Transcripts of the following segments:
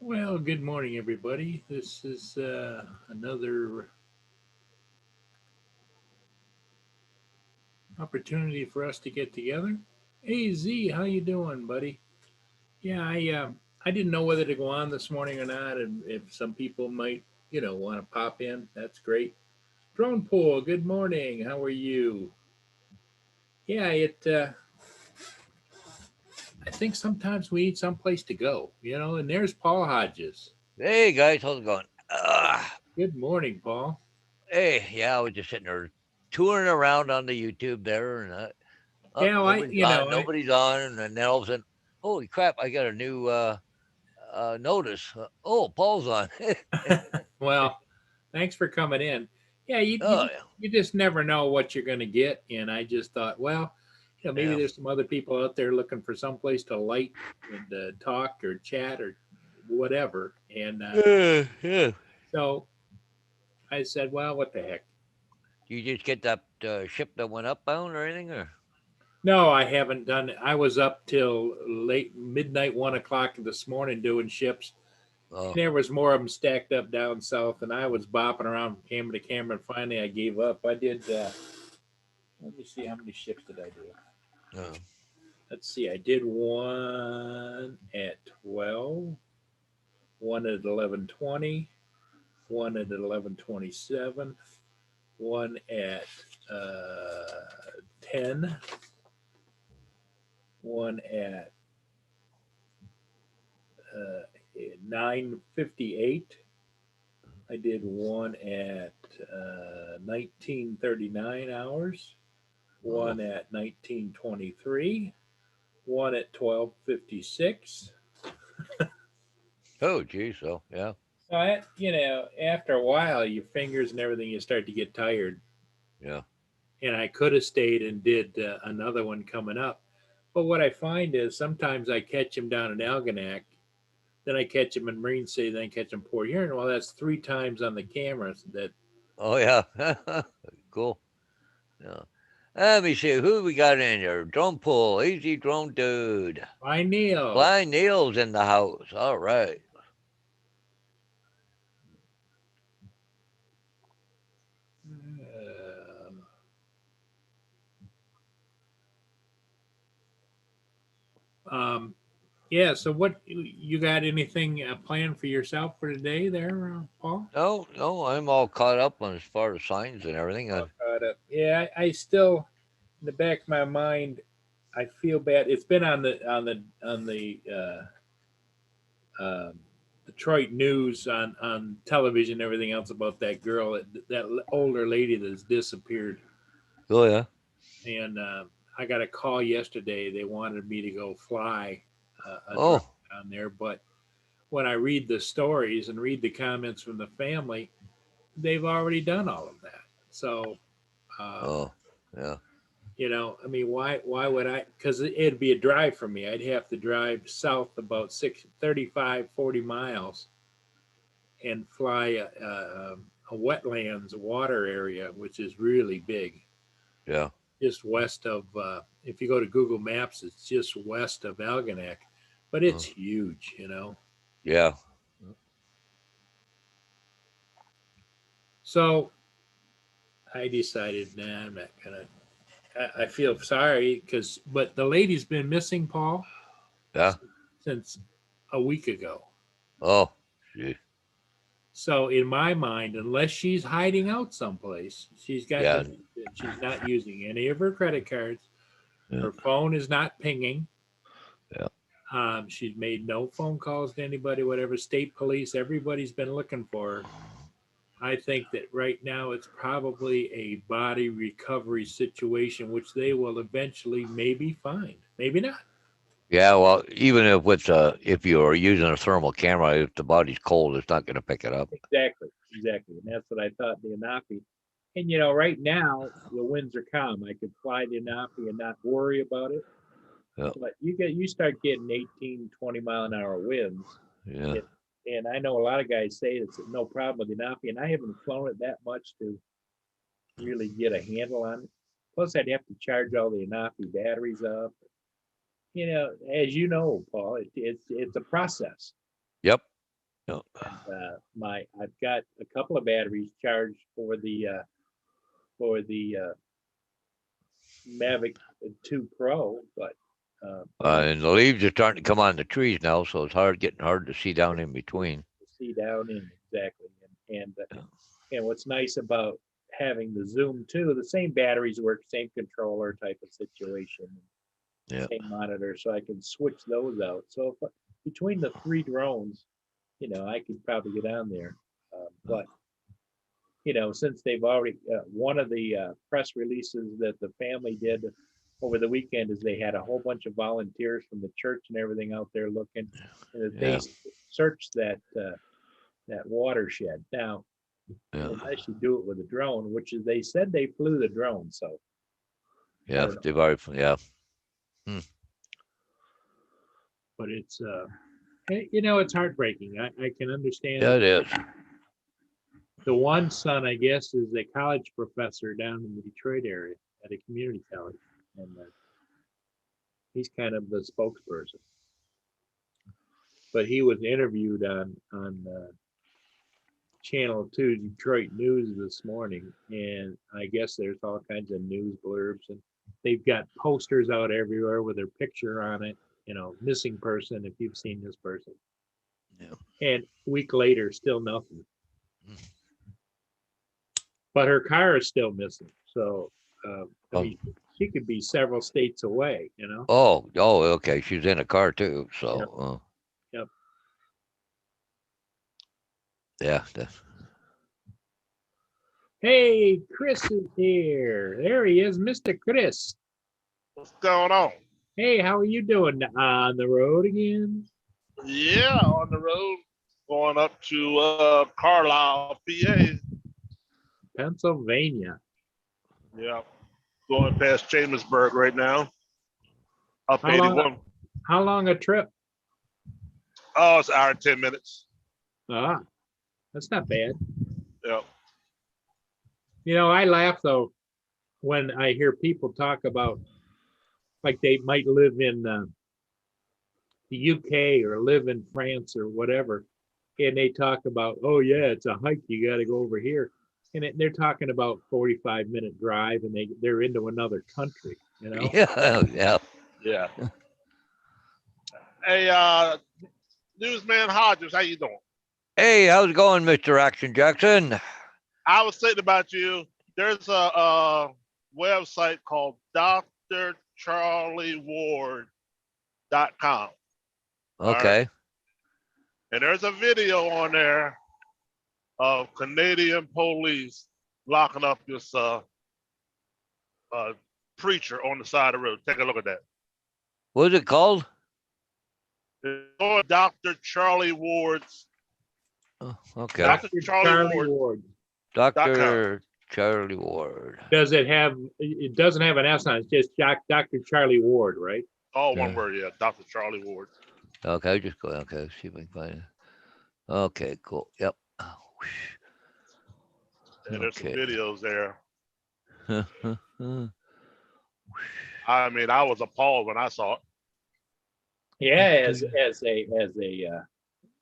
Well, good morning, everybody. This is another opportunity for us to get together. Hey Z, how you doing, buddy? Yeah, I didn't know whether to go on this morning or not, and if some people might, want to pop in, that's great. Drone Pool, good morning. How are you? Yeah, I think sometimes we need someplace to go, and there's Paul Hodges. Hey guys, how's it going? Good morning, Paul. Hey, yeah, I was just sitting there touring around on the YouTube there, and oh, Yeah, well, nobody's on, nobody's on, and then all of a sudden, holy crap, I got a new notice. Oh, Paul's on. well, thanks for coming in. Yeah, Oh yeah, you just never know what you're going to get, and I just thought, well, maybe yeah, there's some other people out there looking for some place to light and talk or chat or whatever, and yeah. so I said, well, what the heck? You just get that ship that went upbound or anything, or No, I haven't done it. I was up till late midnight, 1 o'clock this morning doing ships. oh, And there was more of them stacked up down south, and I was bopping around from camera to camera. And finally, I gave up. I did. Let me see how many ships did I do. oh, Let's see. I did one at 12, one at 11:20, one at 11:27, one at 10, one at 9:58. I did one at 19:39 hours, oh, one at 19:23, one at 12:56. oh, geez, so yeah, So after a while, your fingers and everything, you start to get tired. yeah, And I could have stayed and did another one coming up. But what I find is sometimes I catch them down in Algonac, then I catch them in Marine City, then I catch them Port Huron. Well, that's three times on the cameras that oh yeah, cool, yeah. Let me see who we got in here. Drone pool, easy drone dude. I Neil. Blind Neil's in the house. All right. Um, yeah. So, what you got? Anything planned for yourself for today, there, Paul? No, no, I'm all caught up on as far as signs and everything. All caught up. Yeah, I still in the back of my mind, I feel bad. It's been on the Detroit news on television and everything else about that girl, that older lady that's disappeared. Oh yeah. And I got a call yesterday. They wanted me to go fly a drone Oh, down there, but when I read the stories and read the comments from the family, they've already done all of that. So, um, oh, yeah. I mean, why would I? Because it'd be a drive for me. I'd have to drive south about 40 miles and fly a wetlands water area, which is really big, Yeah. just west of. If you go to Google Maps, it's just west of Algonac, but it's Oh, huge. yeah. So I decided, nah, I'm not gonna. I feel sorry but the lady's been missing, Paul, Yeah. since a week ago. Oh, gee. So in my mind, unless she's hiding out someplace, she's got Yeah. dementia. She's not using any of her credit cards. Yeah. Her phone is not pinging. Yeah. She's made no phone calls to anybody, whatever. State police, everybody's been looking for her. I think that right now it's probably a body recovery situation, which they will eventually maybe find, maybe not. Yeah. Well, even if you're using a thermal camera, if the body's cold, it's not going to pick it up. Exactly, exactly, and that's what I thought the Anafi. And right now the winds are calm. I could fly the Anafi and not worry about it. Yeah. But you start getting 18, 20 mile an hour winds. Yeah. It, and I know a lot of guys say it's no problem with the Anafi, and I haven't flown it that much to really get a handle on it. Plus, I'd have to charge all the Anafi batteries up. As you know, Paul, it's a process. Yep. Yep. I've got a couple of batteries charged for the Mavic 2 Pro, but And the leaves are starting to come on the trees now, so it's getting hard to see down in between. see down in exactly. And Yeah. and what's nice about having the Zoom too, the same batteries work, same controller type of situation, Yeah. same monitor, so I can switch those out. So if, between the 3 drones, I could probably get on there. But since they've already, one of the press releases that the family did over the weekend is they had a whole bunch of volunteers from the church and everything out there looking, and that they Yeah. searched that watershed. Now, Yeah. unless you do it with a drone, which is they said they flew the drone, so Yeah. don't know. They've already, yeah. But it's it's heartbreaking. I can understand Yeah, it. it is. The one son, I guess, is a college professor down in the Detroit area at a community college, and he's kind of the spokesperson. But he was interviewed on Channel 2 Detroit News this morning, and I guess there's all kinds of news blurbs, and they've got posters out everywhere with their picture on it, missing person, if you've seen this person. Yeah. And a week later, still nothing. But her car is still missing. So, I mean, she could be several states away, Oh, okay. She's in a car too. So, Yep. Yeah. Hey, Chris is here. There he is, Mr. Chris. What's going on? Hey, how are you doing? On the road again? Yeah, on the road, going up to Carlisle, PA. Pennsylvania. Yeah, going past Chambersburg right now. Up How long- 81. How long a trip? Oh, it's an hour and 10 minutes. Ah, that's not bad. Yeah. I laugh though when I hear people talk about like they might live in the UK or live in France or whatever, and they talk about, oh yeah, it's a hike, you got to go over here, and they're talking about 45-minute drive, and they're into another country, Yeah. Yeah. Yeah. Hey, Newsman Hodges, how you doing? Hey, how's it going, Mr. Action Jackson? I was thinking about you. There's a website called drcharlieward.com. Okay. And there's a video on there of Canadian police locking up this preacher on the side of the road. Take a look at that. What's it called? It's on Dr. Charlie Ward's. Oh, okay. Dr. Charlie Ward. Dr. Charlie Ward. Does it have? It doesn't have an S on it. It's just Dr. Charlie Ward, right? All one Yeah. word, yeah. Dr. Charlie Ward. Okay, just go. Okay, see if I can find it. Okay, cool. Yep. Oh, And there's some Okay. videos there. whoosh. I mean, I was appalled when I saw it. Yeah, as a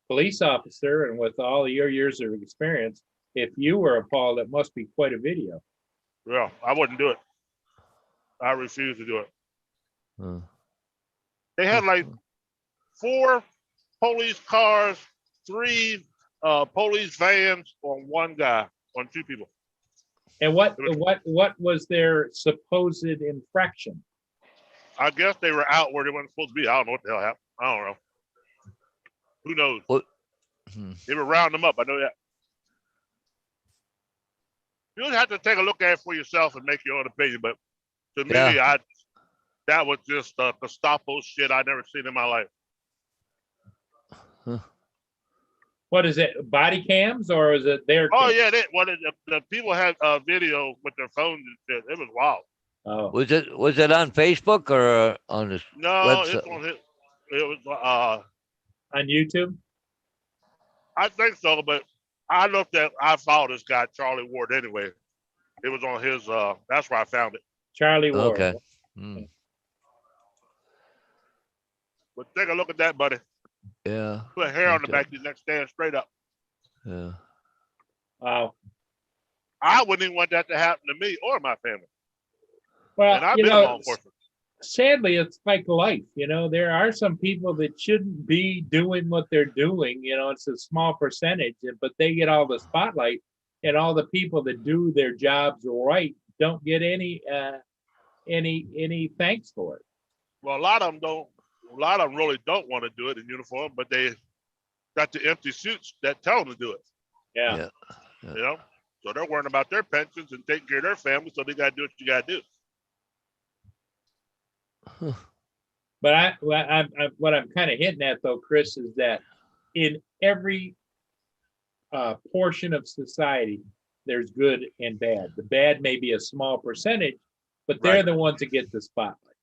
police officer and with all your years of experience, if you were appalled, it must be quite a video. Yeah, I wouldn't do it. I refuse to do it. Uh, They had like 4 police cars, 3 police vans on one guy, on 2 people. And what was their supposed infraction? I guess they were out where they weren't supposed to be. I don't know what the hell happened. I don't know. Who knows? What? They were rounding them up. I know that. You'll have to take a look at it for yourself and make your own opinion. But to me, Yeah. that was just Gestapo shit I never seen in my life. What is it? Body cams or is it their? Oh cam? yeah, the people had video with their phones and shit. It was wild. Oh, Was it on Facebook or on this? No, Website. it's on his. It was. on YouTube? I think so, but I followed this guy Charlie Ward anyway. It was on his. That's where I found it. Charlie Ward. Okay. Mm. But take a look at that, buddy. Yeah. Put hair on Like the back of your neck, stand straight up. Yeah. Wow. I wouldn't even want that to happen to me or my family. Well, And I've you been know, law enforcement. sadly, it's like life. You know, there are some people that shouldn't be doing what they're doing. You know, it's a small percentage, but they get all the spotlight, and all the people that do their jobs right don't get any thanks for it. Well, a lot of them don't. A lot of them really don't want to do it in uniform, but they got the empty suits that tell them to do it. Yeah. Yeah. You know, so they're worrying about their pensions and taking care of their family, so they got to do what you got to do. But what I'm kind of hinting at though, Chris, is that in every portion of society, there's good and bad. The bad may be a small percentage, but they're Right. the ones that get the spotlight,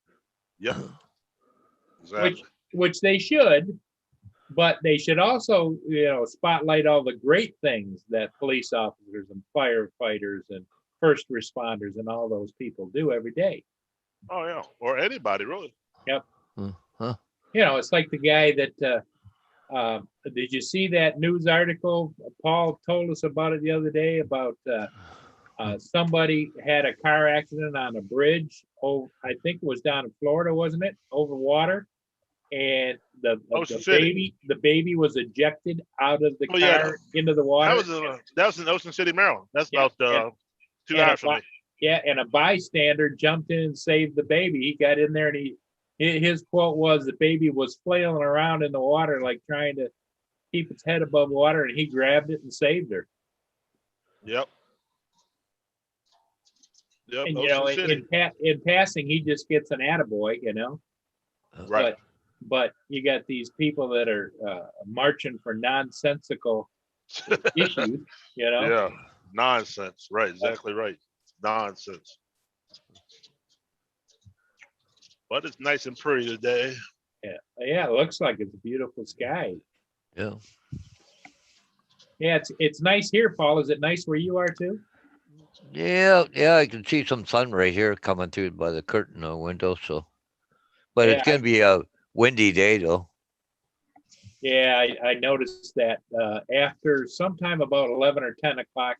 Yep. Exactly. which they should. But they should also, you know, spotlight all the great things that police officers and firefighters and first responders and all those people do every day. Oh yeah, or anybody really. Huh? You know, it's like the guy that did you see that news article? Paul told us about it the other day about somebody had a car accident on a bridge. Oh, I think it was down in Florida, wasn't it? Over water. And the Ocean City. baby was ejected out of the Oh, yeah, car into the water. That was in Ocean City, Maryland. That's Yeah, about 2 and hours from me. Yeah, and a bystander jumped in and saved the baby. He got in there and his quote was the baby was flailing around in the water, like trying to keep its head above water, and he grabbed it and saved her. Yep. Yep. And Ocean you know, City. in passing, he just gets an attaboy, you know. Right. But you got these people that are marching for nonsensical issues, you know. Yeah. Nonsense. Right. Exactly right. Nonsense. But it's nice and pretty today. Yeah, it looks like it's a beautiful sky. Yeah. Yeah, it's nice here, Paul. Is it nice where you are too? Yeah. Yeah. I can see some sun right here coming through by the curtain window. So, but Yeah, it's gonna be a windy day though. Yeah, I noticed that after sometime about 11 or 10 o'clock,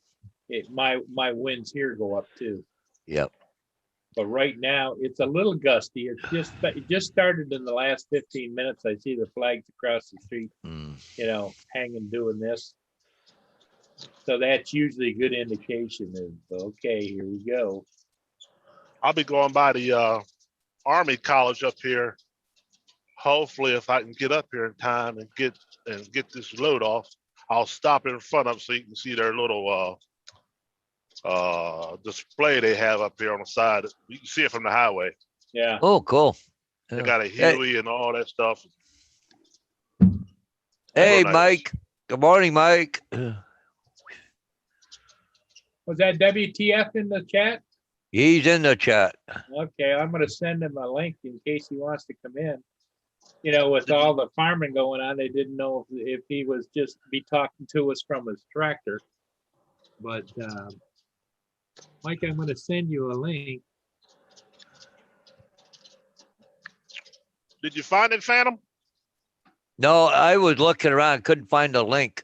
my winds here go up too. Yep. But right now it's a little gusty. It just started in the last 15 minutes. I see the flags across the street, you know, hanging doing this. So that's usually a good indication of okay, here we go. I'll be going by the Army College up here. Hopefully, if I can get up here in time and get this load off, I'll stop in front of them so you can see their little display they have up here on the side. You can see it from the highway. Yeah. Oh, cool. They Yeah. got a Huey and all that stuff. Hey, nice. Mike. Good morning, Mike. Was that WTF in the chat? He's in the chat. Okay, I'm going to send him a link in case he wants to come in. You know, with all the farming going on, they didn't know if he was just be talking to us from his tractor. But Mike, I'm going to send you a link. Did you find it, Phantom? No, I was looking around, couldn't find a link.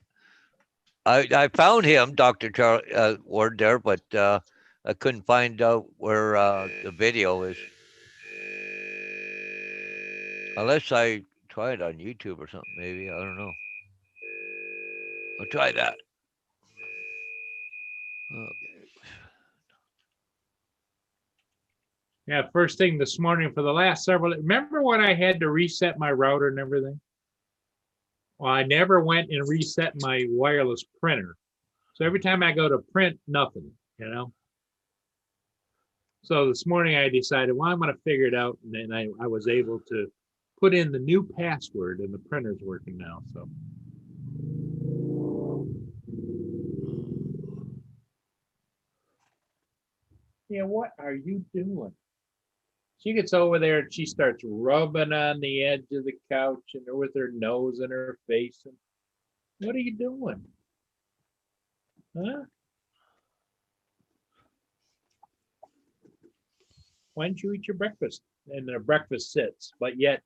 I found him, Dr. Charlie Ward there, but I couldn't find out where the video is. Unless I try it on YouTube or something, maybe. I don't know. I'll try that. Okay. Yeah, first thing this morning for the last several. Remember when I had to reset my router and everything? Well, I never went and reset my wireless printer. So every time I go to print, nothing, you know? So this morning I decided, well, I'm going to figure it out. And then I was able to put in the new password and the printer's working now. So. Yeah, what are you doing? She gets over there and she starts rubbing on the edge of the couch and with her nose and her face. And what are you doing? Huh? Why didn't you eat your breakfast? And the breakfast sits, but yet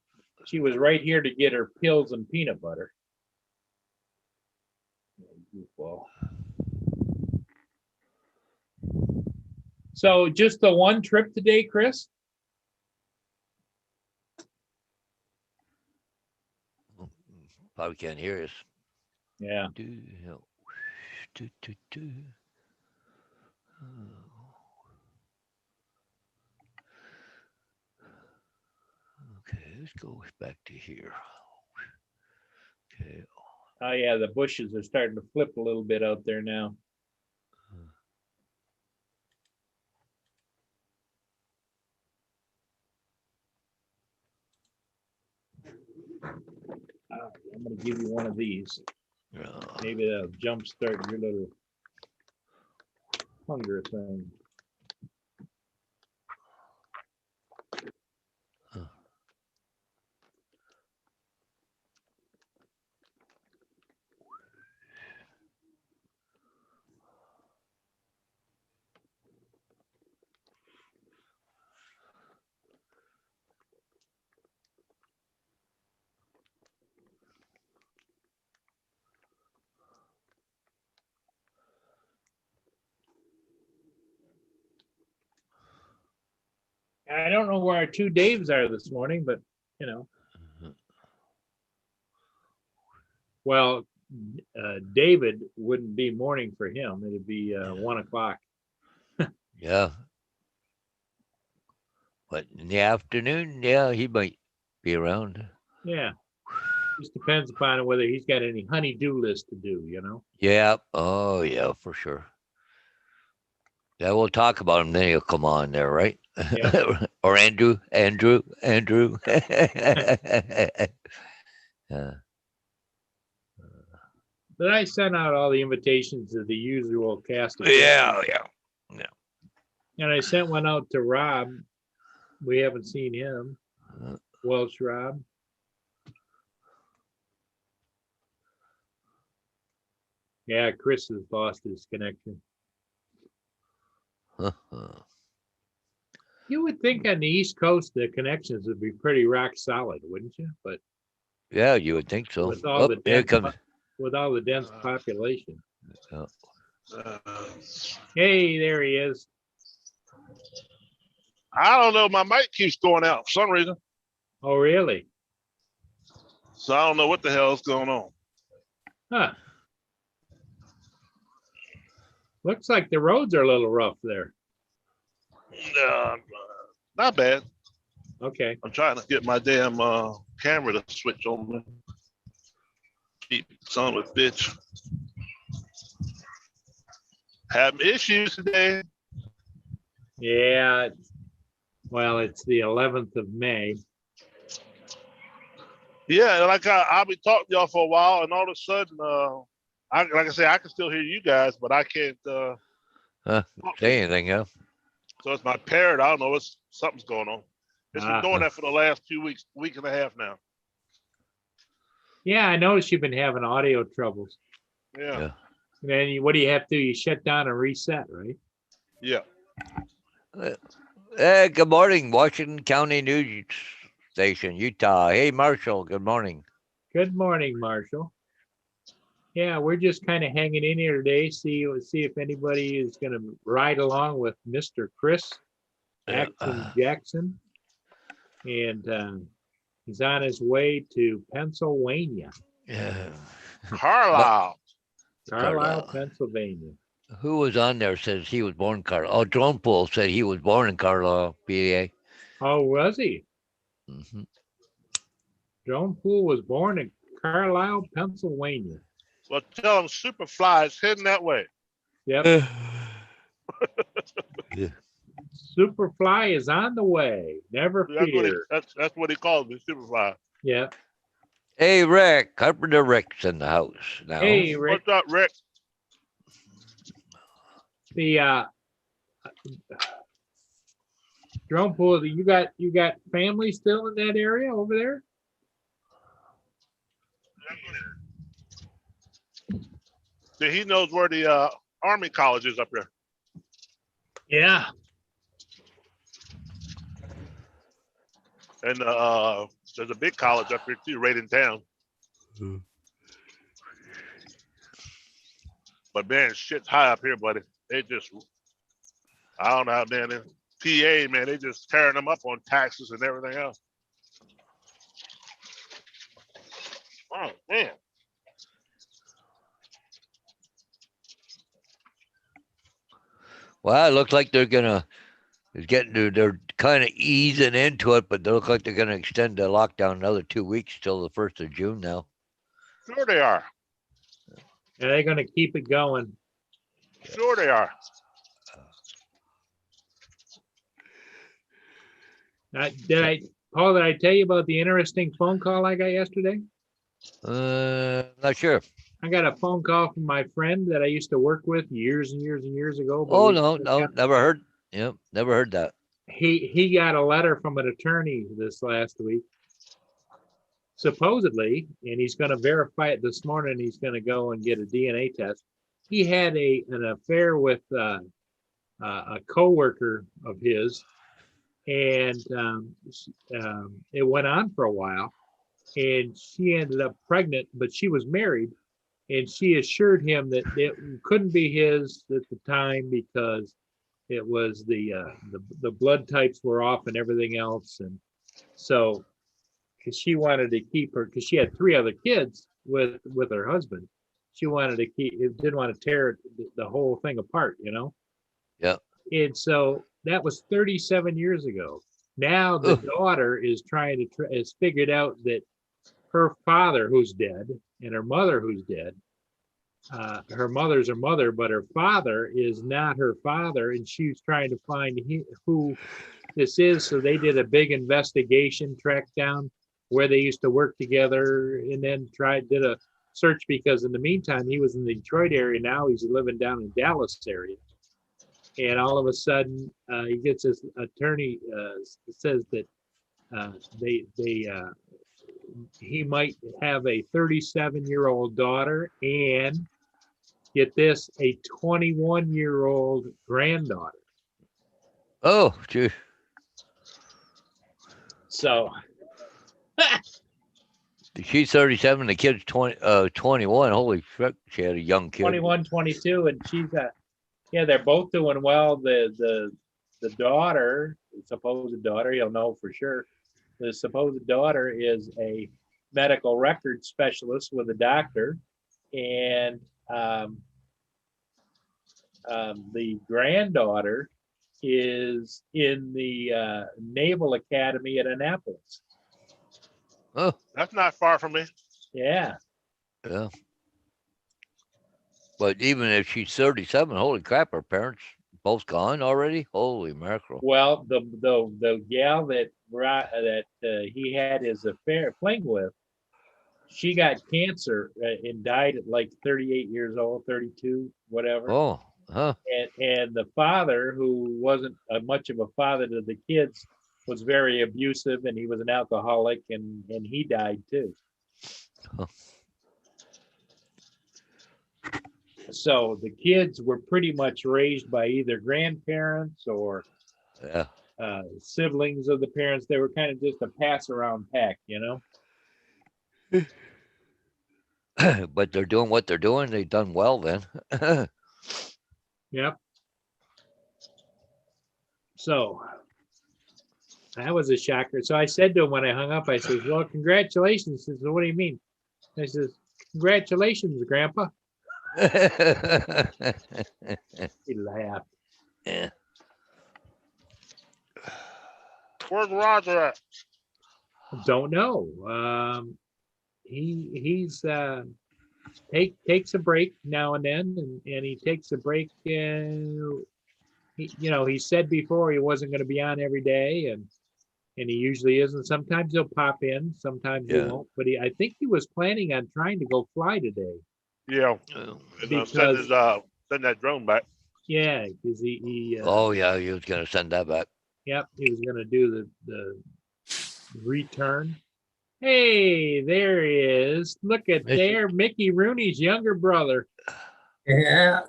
She was right here to get her pills and peanut butter. Well, so just the one trip today, Chris? Probably can't hear us. Yeah. Do, do, do, do. Okay, let's go back to here. Okay. Oh yeah, the bushes are starting to flip a little bit out there now. I'm gonna give you one of these. Maybe that'll jumpstart your little hunger thing. I don't know where our two Daves are this morning, but you know. Well, David wouldn't be morning for him. It'd be 1 o'clock. Yeah. But in the afternoon, yeah, he might be around. Yeah. Just depends upon whether he's got any honey-do list to do, you know? Yeah. Oh, yeah, for sure. Yeah, we'll talk about him. Then he'll come on there, right? Yeah. Or Andrew. But I sent out all the invitations to the usual cast of yeah. and I sent one out to Rob. We haven't seen him. Welsh Rob. Yeah, Chris has lost his connection. You would think on the East Coast the connections would be pretty rock solid, wouldn't you? But Yeah, you would think so. with all the Here dense, comes. with all the dense population. Oh. Hey, there he is. I don't know. My mic keeps going out for some reason. Oh, really? So I don't know what the hell is going on. Huh. Looks like the roads are a little rough there. Not bad. Okay. I'm trying to get my damn camera to switch on me. Keep son of a bitch. Having issues today. Yeah. Well, it's the 11th of May. Yeah, and I'll be talking to y'all for a while, and all of a sudden, like I say, I can still hear you guys, but I can't Say anything, yeah? So it's my parrot. I don't know. Something's going on. It's been doing that for the last 2 weeks, week and a half now. Yeah, I noticed you've been having audio troubles. Yeah. And then what do you have to do? You shut down and reset, right? Yeah. Hey, good morning, Washington County News Station, Utah. Hey, Marshall, good morning. Good morning, Marshall. Yeah, we're just kind of hanging in here today. See if anybody is going to ride along with Mr. Chris Jackson. And he's on his way to Pennsylvania. Yeah. Carlisle, Pennsylvania. Who was on there says he was born in Carlisle? Oh, Drone Pool said he was born in Carlisle, PA. Oh, was he? Mm-hmm. Drone Pool was born in Carlisle, Pennsylvania. Well, tell him Superfly is heading that way. Yep. Yeah. Superfly is on the way. Never fear. That's what he calls me, Superfly. Yeah. Hey, Rick. Carpenter Rick's in the house now. Hey, Rick. What's up, Rick? The Drone Pool, you got family still in that area over there? Yeah, he knows where the Army College is up there. Yeah. And There's a big college up here too, right in town. But man, shit's high up here, buddy. They just, I don't know how down in PA, man, they just tearing them up on taxes and everything else. Oh man. Well, it looks like they're they're kind of easing into it, but they look like they're gonna extend the lockdown another 2 weeks till the 1st of June now. Sure they are. And they're gonna keep it going. Sure they are. Paul, did I tell you about the interesting phone call I got yesterday? Not sure. I got a phone call from my friend that I used to work with years and years and years ago. but Oh, we- no, never heard. Yep, never heard that. He got a letter from an attorney this last week, supposedly, and he's going to verify it this morning. He's going to go and get a DNA test. He had an affair with a coworker of his, and it went on for a while. And she ended up pregnant, but she was married, and she assured him that it couldn't be his at the time because it was the blood types were off and everything else. And so, because she wanted to keep her, because she had 3 other kids with her husband, she wanted to didn't want to tear the whole thing apart, you know? Yeah. And so that was 37 years ago. Now the Ugh. daughter is has figured out that her father, who's dead, and her mother, who's dead, her mother's her mother, but her father is not her father, and she's trying to find who this is. So they did a big investigation, tracked down where they used to work together, and then did a search, because in the meantime, he was in the Detroit area. Now he's living down in Dallas area. And all of a sudden, he gets his attorney says that he might have a 37-year-old daughter and, get this, a 21-year-old granddaughter. Oh, gee. So She's 37, the kid's 21. Holy shit, she had a young kid. 21, 22, and she's they're both doing well. The daughter, the supposed daughter, you'll know for sure. The supposed daughter is a medical record specialist with a doctor, and the granddaughter is in the Naval Academy at Annapolis. Oh, That's not far from me. Yeah. yeah. But even if she's 37, holy crap, her parents both gone already? Holy mackerel. Well, the gal that he had his fling with, she got cancer and died at like 38 years old, 32, whatever. Oh, huh. And the father, who wasn't much of a father to the kids, was very abusive, and he was an alcoholic, and he died too. Huh. So the kids were pretty much raised by either grandparents or Yeah. siblings of the parents. They were kind of just a pass around pack, you know? But they're doing what they're doing. They've done well then. Yep. So that was a shocker. So I said to him when I hung up, I said, well, congratulations. He says, what do you mean? I says, congratulations, Grandpa. He laughed. Yeah. Where's Roger at? Don't know. He's takes a break now and then, and he takes a break. He said before he wasn't going to be on every day, and he usually isn't. Sometimes he'll pop in, sometimes he Yeah. won't. But I think he was planning on trying to go fly today. Yeah. Oh. And send that drone back. Yeah, because he Oh, yeah, he was going to send that back. yep, he was going to do the return. Hey, there he is. Look at Mickey. there, Mickey Rooney's younger brother. Yeah,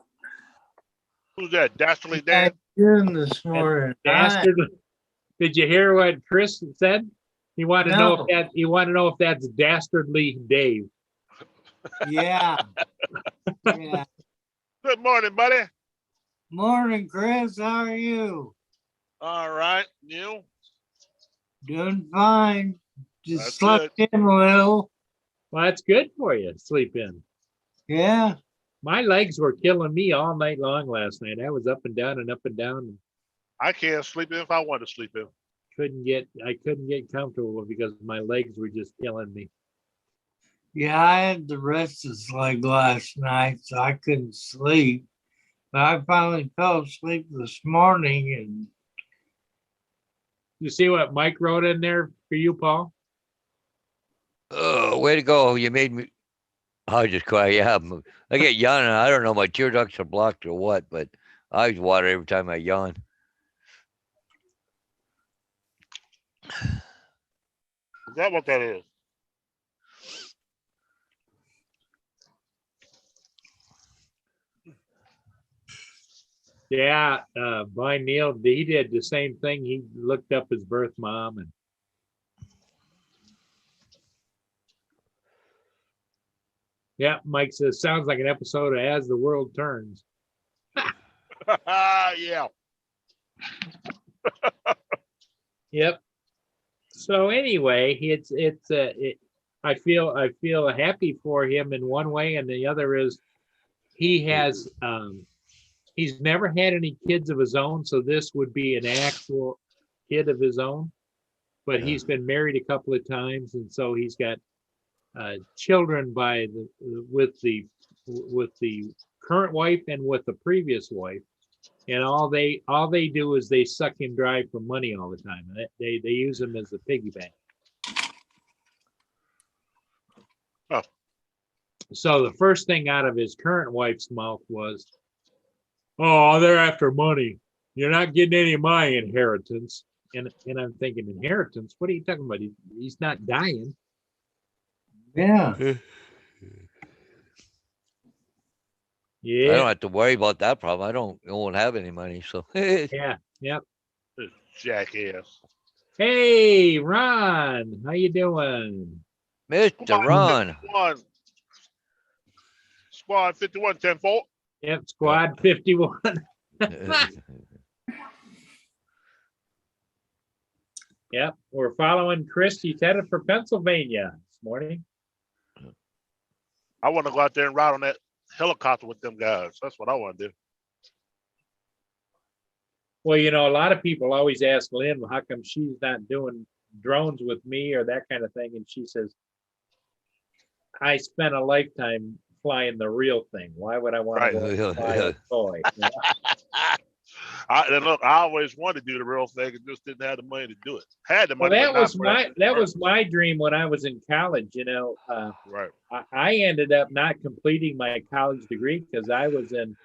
Who's that? Dastardly back Dan? in this morning. Dastard. Did you hear what Chris said? He wanted to know No. if that. He wanted to know if that's Dastardly Dave. Yeah. Yeah. Good morning, buddy. Morning, Chris. How are you? All right, you? Doing fine. Just That's slept in a little. Well, that's good for you. Sleep in. Yeah. My legs were killing me all night long last night. I was up and down and up and down, and I can't sleep in if I want to sleep in. I couldn't get comfortable because my legs were just killing me. Yeah, I had the restless leg last night, so I couldn't sleep. But I finally fell asleep this morning, and You see what Mike wrote in there for you, Paul? Oh, way to go. You made me. I just cry. Yeah. I get yawning. I don't know. My tear ducts are blocked or what, but I water every time I yawn. Is that what that is? Yeah, Blind Neil, he did the same thing. He looked up his birth mom, and yeah, Mike says sounds like an episode of As the World Turns. Yeah. Yep. So anyway, I feel happy for him in one way, and the other is he's never had any kids of his own, so this would be an actual kid of his own. But he's been married a couple of times, and so he's got children with the current wife and with the previous wife. And all they do is they suck him dry for money all the time. They use him as a piggy bank. Oh. So the first thing out of his current wife's mouth was, "Oh, they're after money. You're not getting any of my inheritance." And I'm thinking, inheritance? What are you talking about? He's not dying. yeah. I Yeah, don't have to worry about that problem. I won't have any money. So, yeah, yep. This jackass. Hey, Ron, how you doing? Mr. Ron. 51. Squad 51, 10-4. Yep, Squad 51. Yep, we're following Chris. He's headed for Pennsylvania this morning. I want to go out there and ride on that helicopter with them guys. That's what I want to do. Well, a lot of people always ask Lynn, well, how come she's not doing drones with me or that kind of thing? And she says, I spent a lifetime flying the real thing. Why would I want Right. to go fly a toy? And look, I always wanted to do the real thing and just didn't have the money to do it. Had the Well, money. that but not was for my that. was my dream when I was in college. Right. I ended up not completing my college degree because I was in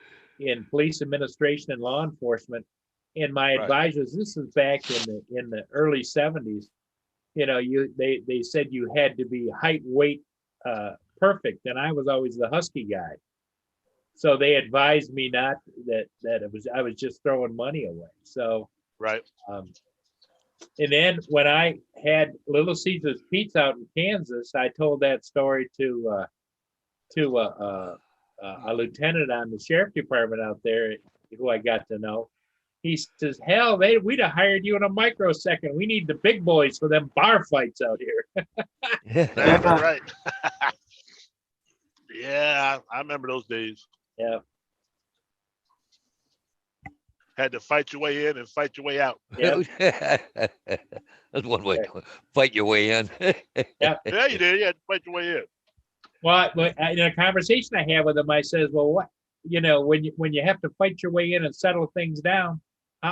police administration and law enforcement. And my Right. advisors, this is back in the early 70s. They said you had to be height, weight, perfect, and I was always the husky guy. So they advised me not I was just throwing money away. So Right. and then when I had Little Caesar's Pizza out in Kansas, I told that story to a lieutenant on the sheriff department out there who I got to know. He says, "Hell, we'd have hired you in a microsecond. We need the big boys for them bar fights out here." That's right. Yeah, I remember those days. Yeah, Had to fight your way in and fight your way out. yeah, That's one way to fight your way in. yeah. Yeah, you did. You had to fight your way in. Well, in a conversation I had with him, I says, "Well, what when you have to fight your way in and settle things down,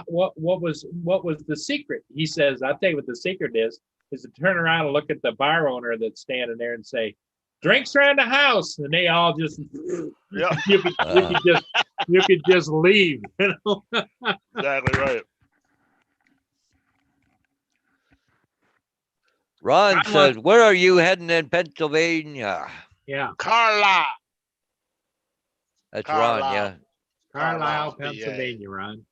what was the secret?" He says, "I'll tell you what the secret is to turn around and look at the bar owner that's standing there and say, 'Drinks around the house,' and they all just Yeah, you could just leave." exactly right. Ron says, "Where are you heading in Pennsylvania?" Yeah, Carla. That's Ron. Carlisle. Yeah. Carlisle, Carlisle, PA. Pennsylvania, Ron.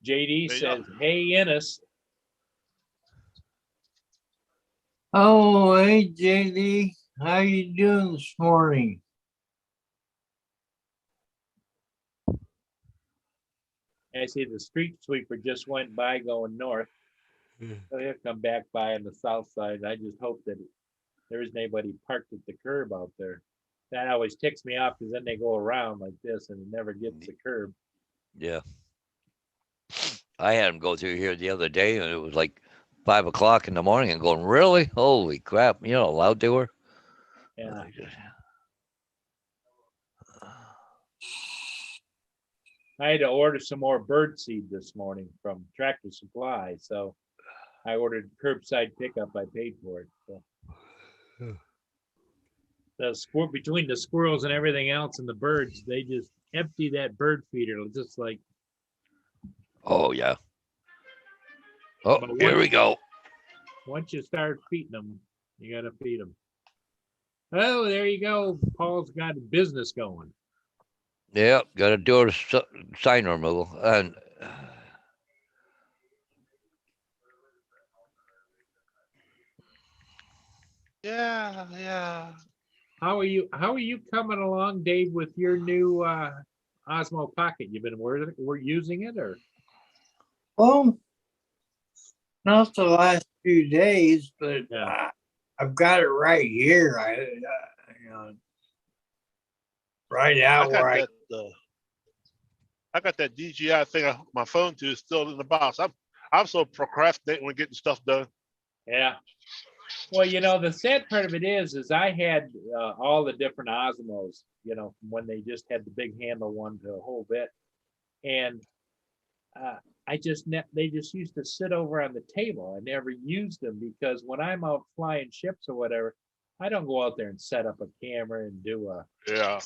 JD There you says, "Hey, Ennis." Oh, hey, JD, how you doing this morning? I see the street sweeper just went by going north. So he'll come back by on the south side. I just hope that there isn't anybody parked at the curb out there. That always ticks me off because then they go around like this and it never gets the curb. Yeah. I had him go through here the other day and it was like 5 o'clock in the morning and going, really? Holy crap. You know how loud they were? Yeah. I had to order some more bird seed this morning from Tractor Supply. So I ordered curbside pickup. I paid for it. So. Between the squirrels and everything else and the birds, they just empty that bird feeder. Just like, Oh, yeah. Oh, But here what- we go. once you start feeding them, you got to feed them. Oh, there you go. Paul's got a business going. Yeah, got to do a sign removal. And Yeah. How are you coming along, Dave, with your new Osmo Pocket? You've been we're using it or? Well, not the last few days, but Yeah. I've got it right here. You know, right I out got where I that. I got that DJI thing I hooked my phone to. It's still in the box. I'm so procrastinating when getting stuff done. Yeah. Well, the sad part of it is I had all the different Osmos, from when they just had the big handle one to a whole bit. And they just used to sit over on the table. I never used them because when I'm out flying ships or whatever, I don't go out there and set up a camera and do a Yeah.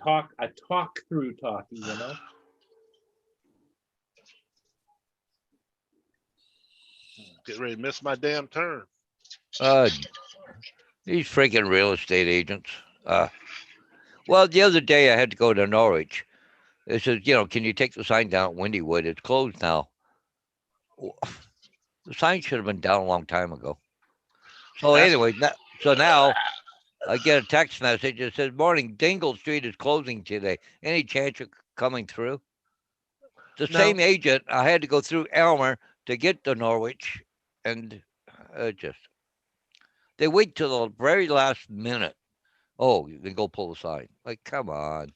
talk through talkie, Get ready to miss my damn turn. these freaking real estate agents. Well, the other day I had to go to Norwich. It says, can you take the sign down at Windywood? It's closed now. The sign should have been down a long time ago. So That's- anyway, now I get a text message that says, "Morning, Dingle Street is closing today. Any chance of coming through?" The No. same agent, I had to go through Elmer to get to Norwich, and they wait till the very last minute. Oh, you can go pull the sign. Like, come on.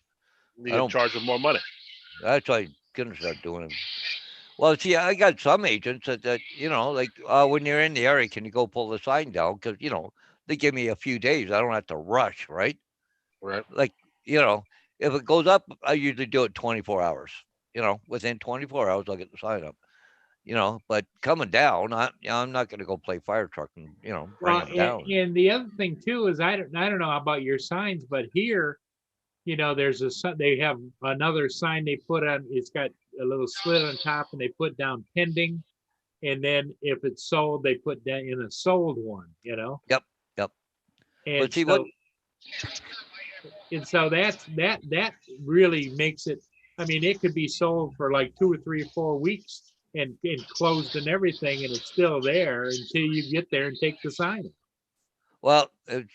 You I get don't- charged with more money. That's why I'm gonna start doing it. Well, see, I got some agents that when you're in the area, can you go pull the sign down? Because they give me a few days. I don't have to rush, right? Right. Like, if it goes up, I usually do it 24 hours. Within 24 hours, I'll get the sign up. But coming down, I'm not going to go play fire truck and bring Well, them down. and the other thing too is I don't know about your signs, but here, they have another sign they put on. It's got a little slit on top, and they put down pending, and then if it's sold, they put down in a sold one. Yep. And But see, that really makes it. I mean, it could be sold for like 2 or 3 or 4 weeks and closed and everything, and it's still there until you get there and take the sign. Well, and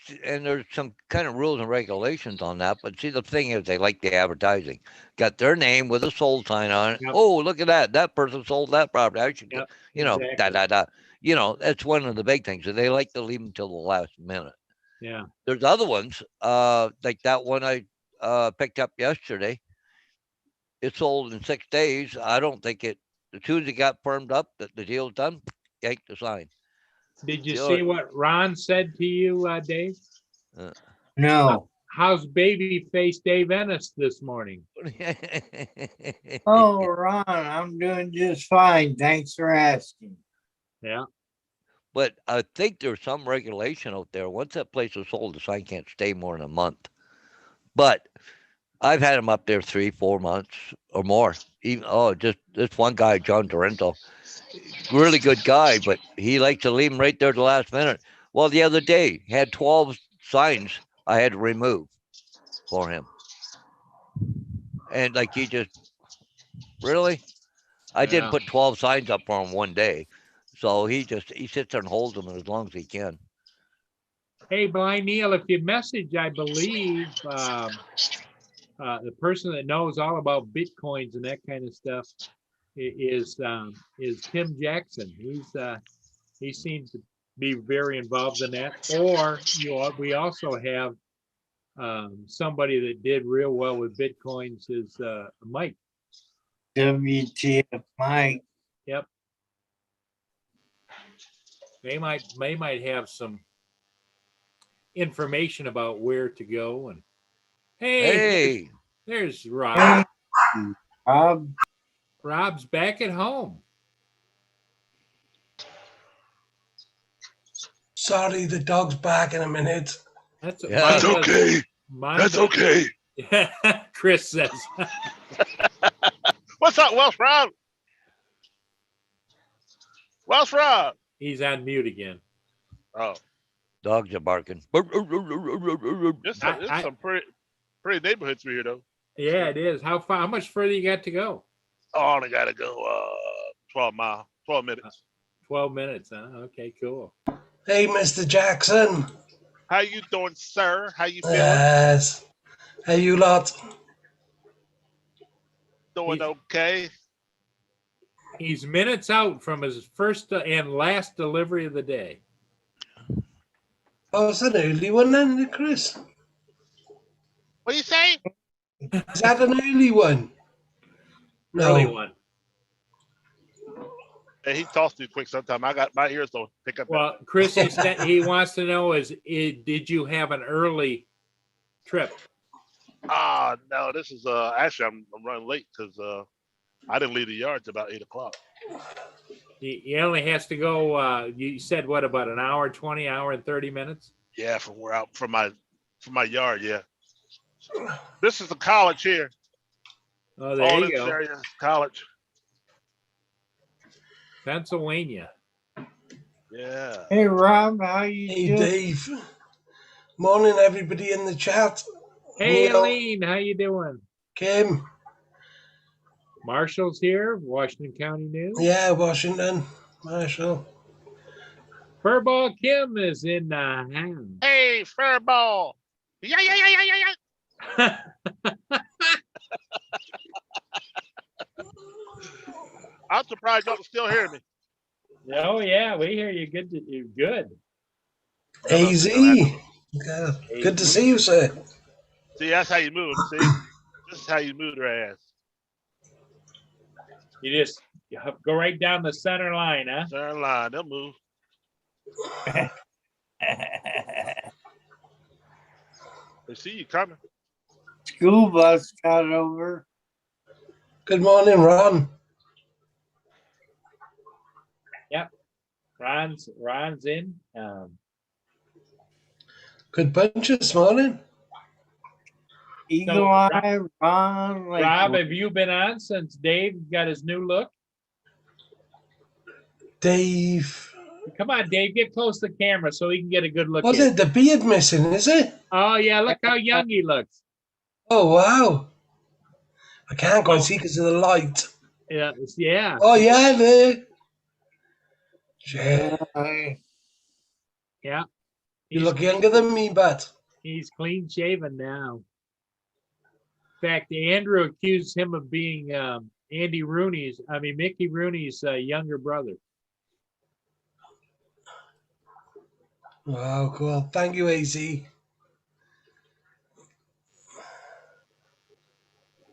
there's some kind of rules and regulations on that. But see, the thing is, they like the advertising. Got their name with a sold sign on it. Yep. Oh, look at that! That person sold that property. I should, Yep, da exactly. da da. That's one of the big things. And they like to leave them till the last minute. Yeah. There's other ones, like that one I picked up yesterday. It sold in 6 days. I don't think it. As soon as it got firmed up that the deal's done, yank the sign. Did you The see other- what Ron said to you, Dave? no. How's baby face Dave Ennis this morning? Oh, Ron, I'm doing just fine. Thanks for asking. Yeah. But I think there's some regulation out there. Once that place is sold, the sign can't stay more than a month. But I've had them up there 3-4 months or more. Even just this one guy, John Dorento, really good guy, but he likes to leave them right there at the last minute. Well, the other day had 12 signs I had to remove for him. And like he just really, I didn't Yeah. put 12 signs up for him one day. So he sits there and holds them as long as he can. Hey, Blind Neil, if you message, I believe, the person that knows all about Bitcoins and that kind of stuff is Tim Jackson. He seems to be very involved in that. Or we also have somebody that did real well with Bitcoins is Mike. WTF, Mike. Yep. They might have some information about where to go. And hey, Hey, there's Rob. Rob, Rob's back at home. Sorry, the dog's back in a minute. That's Yeah. That's mine does- okay. mine That's does- okay. Chris says. What's up, Welsh Rob? Welsh Rob. He's on mute again. Oh, dogs are barking. there's I- some pretty neighborhoods through here, though. Yeah, it is. How far? How much further you got to go? Oh, I only got to go 12 minutes. 12 minutes, huh? Okay, cool. Hey, Mr. Jackson. How you doing, sir? How you feeling? Yes. Hey, you lot. Doing okay? He's minutes out from his first and last delivery of the day. Oh, it's an early one then, Chris. What you say? Is that an early one? Early No. one. Hey, he talks too quick sometimes. I got my ears don't pick up. Well, Chris, he wants to know did you have an early trip? No, this is actually I'm running late because I didn't leave the yard till about 8 o'clock. He only has to go. You said what, about an hour, 20 hour and 30 minutes? Yeah, from my yard. Yeah, this is the college here. Oh, there All you this go. area is college. Pennsylvania. Yeah. hey, Rob, how you Hey, doing? Dave. Morning, everybody in the chat. Hey, Neil, Aline, how you doing? Kim. Marshall's here, Washington County News. Yeah, Washington. Marshall. Furball Kim is in Ham. Hey, Furball. Yeah. I'm surprised y'all can still hear me. Oh yeah, we hear you. You're good. AZ. Good to see you, sir. See, that's how you move. See, this is how you move their ass. You just go right down the center line, huh? Center line, they'll move. They see you coming. School bus got over. Good morning, Ron. Ron's in. Good bunch this morning. Eagle Eye, Ron, like, Rob, have you been on since Dave got his new look? Dave. Come on, Dave, get close to the camera so he can get a good look. Was at it the beard missing, is it? Oh yeah, look how young he looks. Oh, wow. I can't quite see because of the light. Yeah. Oh, yeah, there. Yeah. Yeah. You look younger than me, but He's clean shaven now. In fact, Andrew accused him of being Mickey Rooney's younger brother. wow, cool. Thank you, AZ.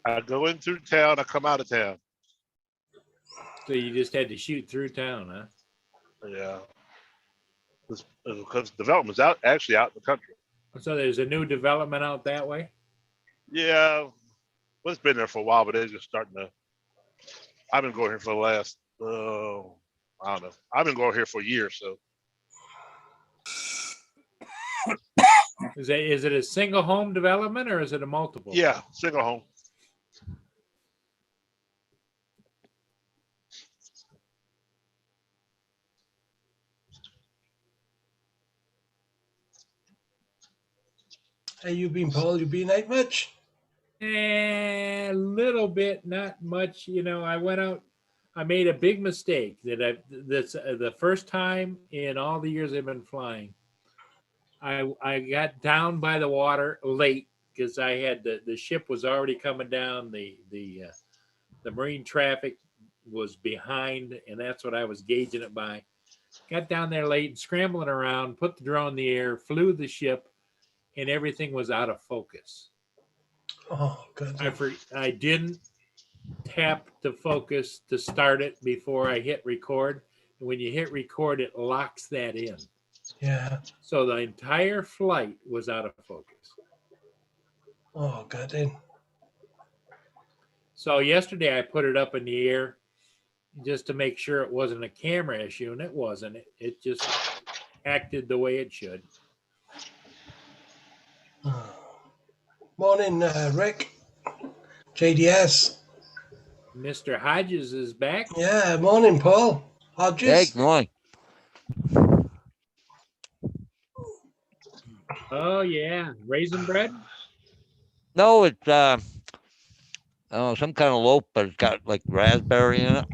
I go in through town, I come out of town. So you just had to shoot through town, huh? Yeah. Because development's out in the country. So there's a new development out that way? Yeah. Well, it's been there for a while, but they're just starting to. I've been going here for the last, I don't know. I've been going here for years, so. Is it a single home development or is it a multiple? Yeah, single home. Hey, you been, Paul? You been out much? A little bit, not much. You know, I went out. I made a big mistake that's the first time in all the years I've been flying. I got down by the water late because I had the ship was already coming down. The marine traffic was behind, and that's what I was gauging it by. Got down there late and scrambling around, put the drone in the air, flew the ship, and everything was out of focus. Oh, good. I didn't tap the focus to start it before I hit record. And when you hit record, it locks that in. Yeah. So the entire flight was out of focus. Oh, good. Then. So yesterday I put it up in the air just to make sure it wasn't a camera issue, and it wasn't. It just acted the way it should. Morning, Rick. JDS. Mr. Hodges is back. Yeah, morning, Paul. Hodges. Hey, good morning. Oh yeah, raisin bread. No, it's oh, some kind of loaf, but it's got like raspberry in it.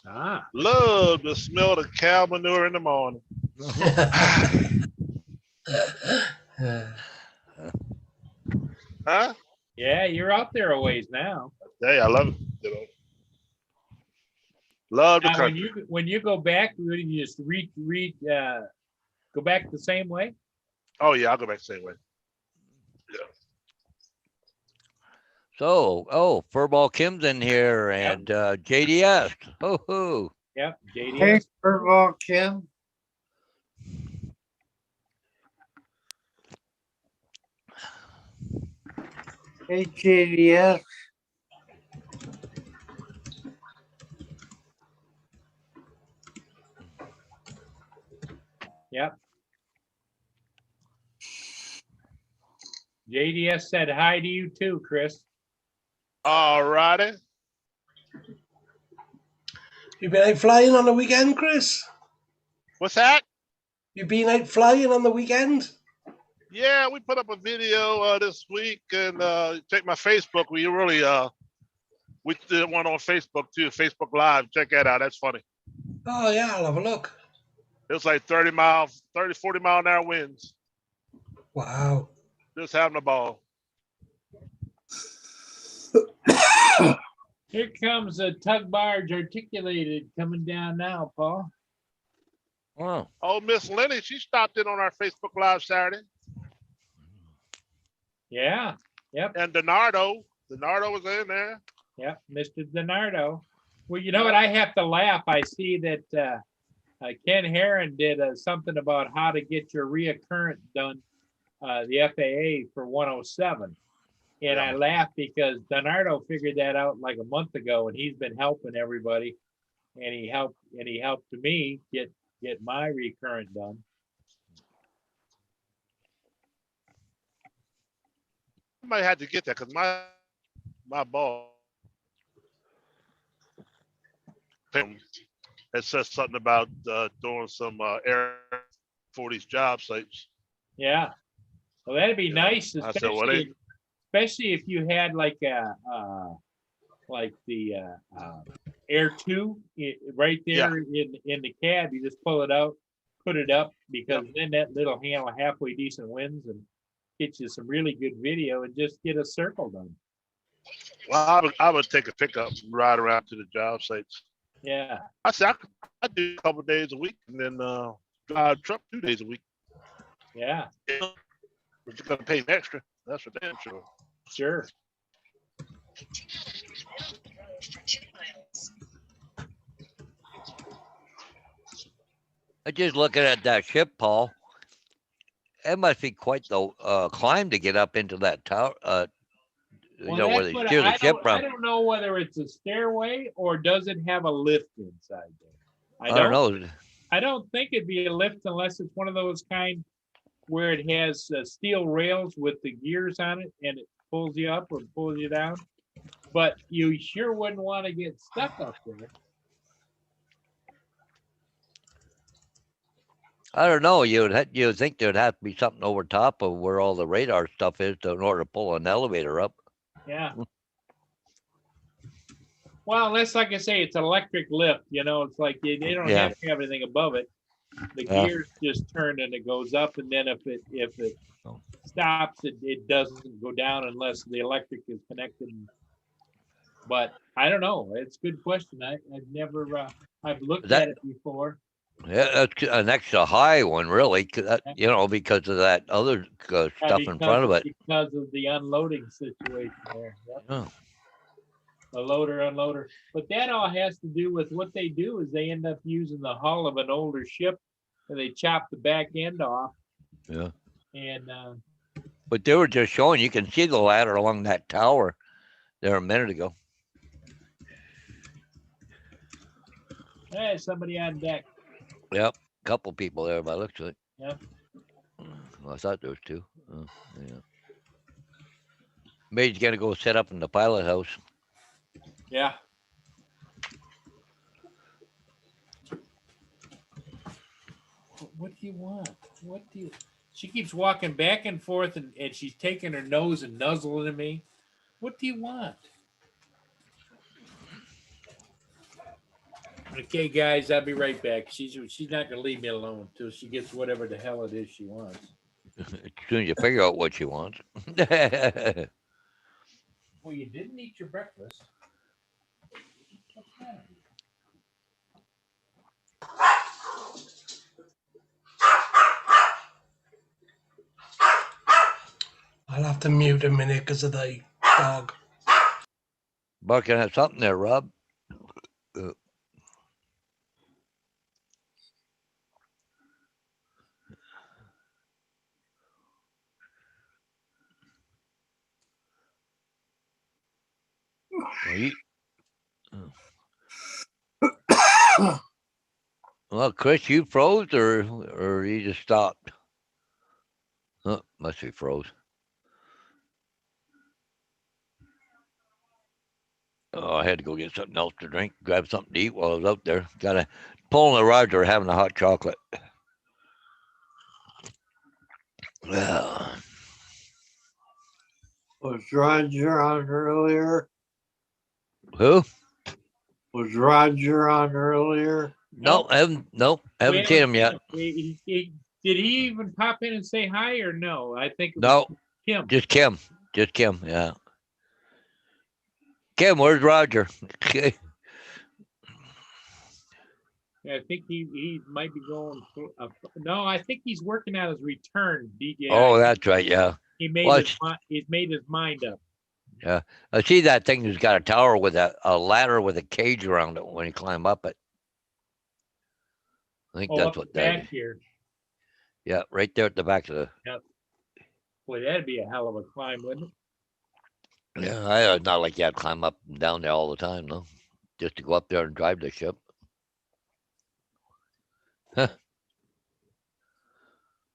Ah, Love to smell the cow manure in the morning. Huh? yeah, you're out there a ways now. Hey, I love it. You know. Love the Now, country. when you go back, you just go back the same way. Oh yeah, I'll go back the same way. So, oh, Furball Kim's in here and JDS. Ho ho. Yep, JD. Hey, Furball Kim. Hey, JDS. Yep. JDS said hi to you too, Chris. All righty. You been out flying on the weekend, Chris? What's that? You been out flying on the weekend? Yeah, we put up a video this week, and check my Facebook. We did one on Facebook too, Facebook Live. Check that out. That's funny. Oh, yeah, I'll have a look. It was like 40 mile an hour winds. Wow. Just having a ball. Here comes a tug barge articulated coming down now, Paul. Wow. Oh, Miss Lenny, she stopped in on our Facebook Live Saturday. Yeah. Yep. And Donardo was in there. Yep. Mr. Donardo. Well, you know what? I have to laugh. I see that Ken Herron did something about how to get your reoccurrence done, the FAA for 107. And I laughed because Donardo figured that out like a month ago, and he's been helping everybody. And he helped me get my recurrent done. I might have to get that because my ball it says something about doing some air for these job sites. Yeah. Well, that'd be nice, I said, well, especially if you had like the Air 2 right there in the cab. You just pull it out, put it up, because then that little handle halfway decent winds and get you some really good video and just get a circle done. Well, I would take a pickup and ride around to the job sites. Yeah. I said I do a couple of days a week and then drive a truck 2 days a week. Yeah. But you're gonna pay extra. That's for damn sure. Sure. I just looking at that ship, Paul. It must be quite the climb to get up into that tower. You know where they steer the ship I from. don't know whether it's a stairway or does it have a lift inside there. I don't know. I don't think it'd be a lift unless it's one of those kind where it has steel rails with the gears on it and it pulls you up or pulls you down. But you sure wouldn't want to get stuck up there. I don't know. You'd think there'd have to be something over top of where all the radar stuff is in order to pull an elevator up. Yeah. Well, unless, like I say, it's an electric lift, it's like they don't Yeah. have to have anything above it. The Yeah. gears just turn and it goes up, and then if it Oh. stops, it doesn't go down unless the electric is connected. But I don't know. It's a good question. I've never, I've looked That- at it before. Yeah, that's an extra high one, really. Because of that other stuff in front of it. Because of the unloading situation there. Yep. Yeah. A loader, unloader. But that all has to do with what they do is they end up using the hull of an older ship and they chop the back end off. Yeah. And But they were just showing you can see the ladder along that tower there a minute ago. hey, somebody on deck. Yep, couple people there by the looks of it. Yep. Well, I thought there was two. Oh, yeah. Maybe he's gonna go set up in the pilot house. Yeah. What do you want? What do you? She keeps walking back and forth and she's taking her nose and nuzzling at me. What do you want? Okay, guys, I'll be right back. She's not gonna leave me alone till she gets whatever the hell it is she wants. As soon as you figure out what you want. Well, you didn't eat your breakfast. What's that? I'll have to mute a minute because of the dog. Barking at something there, Rob. Well, Chris, you froze or you just stopped? Oh, must be froze. Oh, I had to go get something else to drink, grab something to eat while I was out there. Gotta Paul and Roger are having a hot chocolate. Well, Was Roger on earlier? who? Was Roger on earlier? No, haven't We seen him yet. Did he even pop in and say hi or no? I think it was No, Kim. just Kim. Yeah. Kim, where's Roger? Yeah, I think he might be going. No, I think he's working out his return. DJ. Oh, that's right. Yeah. he made well, he's made his mind up. I see that thing that's got a tower with a ladder with a cage around it when you climb up it. I think Oh, that's up what back that is. here. Yeah, right there at the back of the. Boy, that'd be a hell of a climb, wouldn't it? Yeah, it's not like you have to climb up and down there all the time, though. Just to go up there and drive the ship. Huh.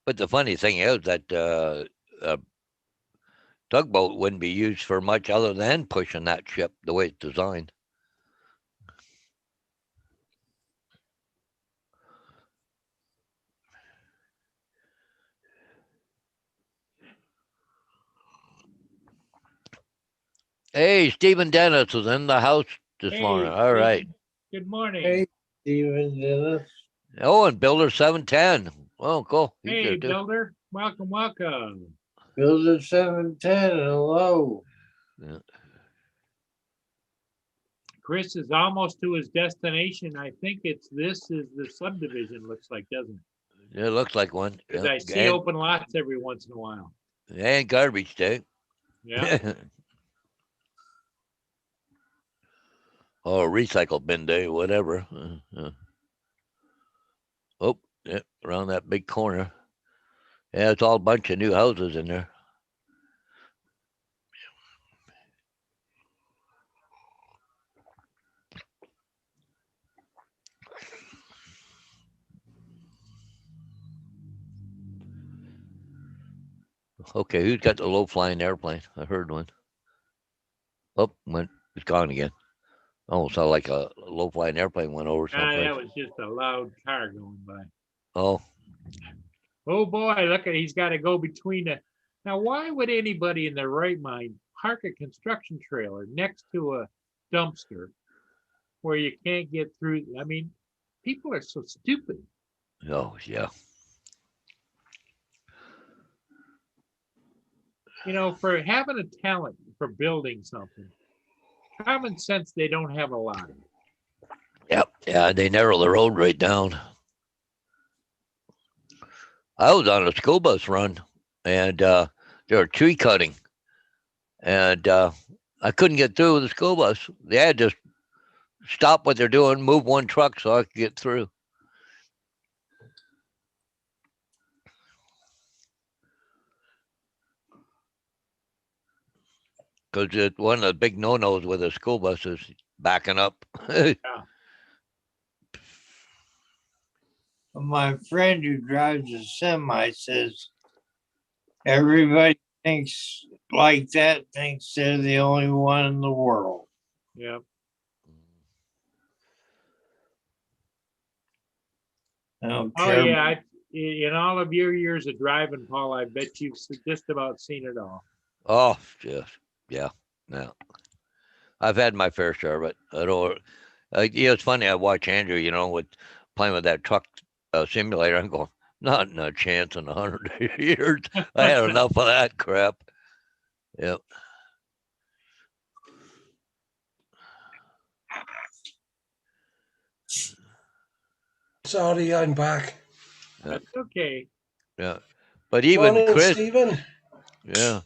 But the funny thing is that a tugboat wouldn't be used for much other than pushing that ship the way it's designed. Hey, Stephen Dennis was in the house this Hey, morning. All right. Good morning. Hey, Steven Dennis. Oh, and Builder 710. Oh, cool. He's Hey, there too. Builder. Welcome. Builder 710, hello. Yeah. Chris is almost to his destination. I think this is the subdivision, looks like, doesn't it? It looks like one. Because Yeah. I see open lots every once in a while. And garbage day. Yeah. Or recycle bin day, whatever. Oh, yeah, around that big corner. Yeah, it's all a bunch of new houses in there. Okay, who's got the low flying airplane? I heard one. Oh, it's gone again. Almost sounded like a low flying airplane went over Ah, someplace. that was just a loud car going by. Oh, Oh boy, look at, he's got to go between the, now why would anybody in their right mind park a construction trailer next to a dumpster where you can't get through? I mean, people are so stupid. Oh, yeah. You know, for having a talent for building something, common sense, they don't have a lot of. Yep. Yeah, they narrow the road right down. I was on a school bus run and they were tree cutting. And I couldn't get through with the school bus. They had to stop what they're doing, move one truck so I could get through. Because one of the big no-nos with a school bus is backing up. My friend who drives a semi says everybody thinks like that, thinks they're the only one in the world. Yeah. I don't Oh care. yeah. In all of your years of driving, Paul, I bet you've just about seen it all. Oh, just yeah. I've had my fair share of it. I don't. Yeah, it's funny. I watch Andrew, with playing with that truck simulator. I'm going, not a chance in 100 years. I had enough of that crap. Yep. Sorry, I'm back. That's okay. Yeah. But even Morning, Chris, Stephen. yeah.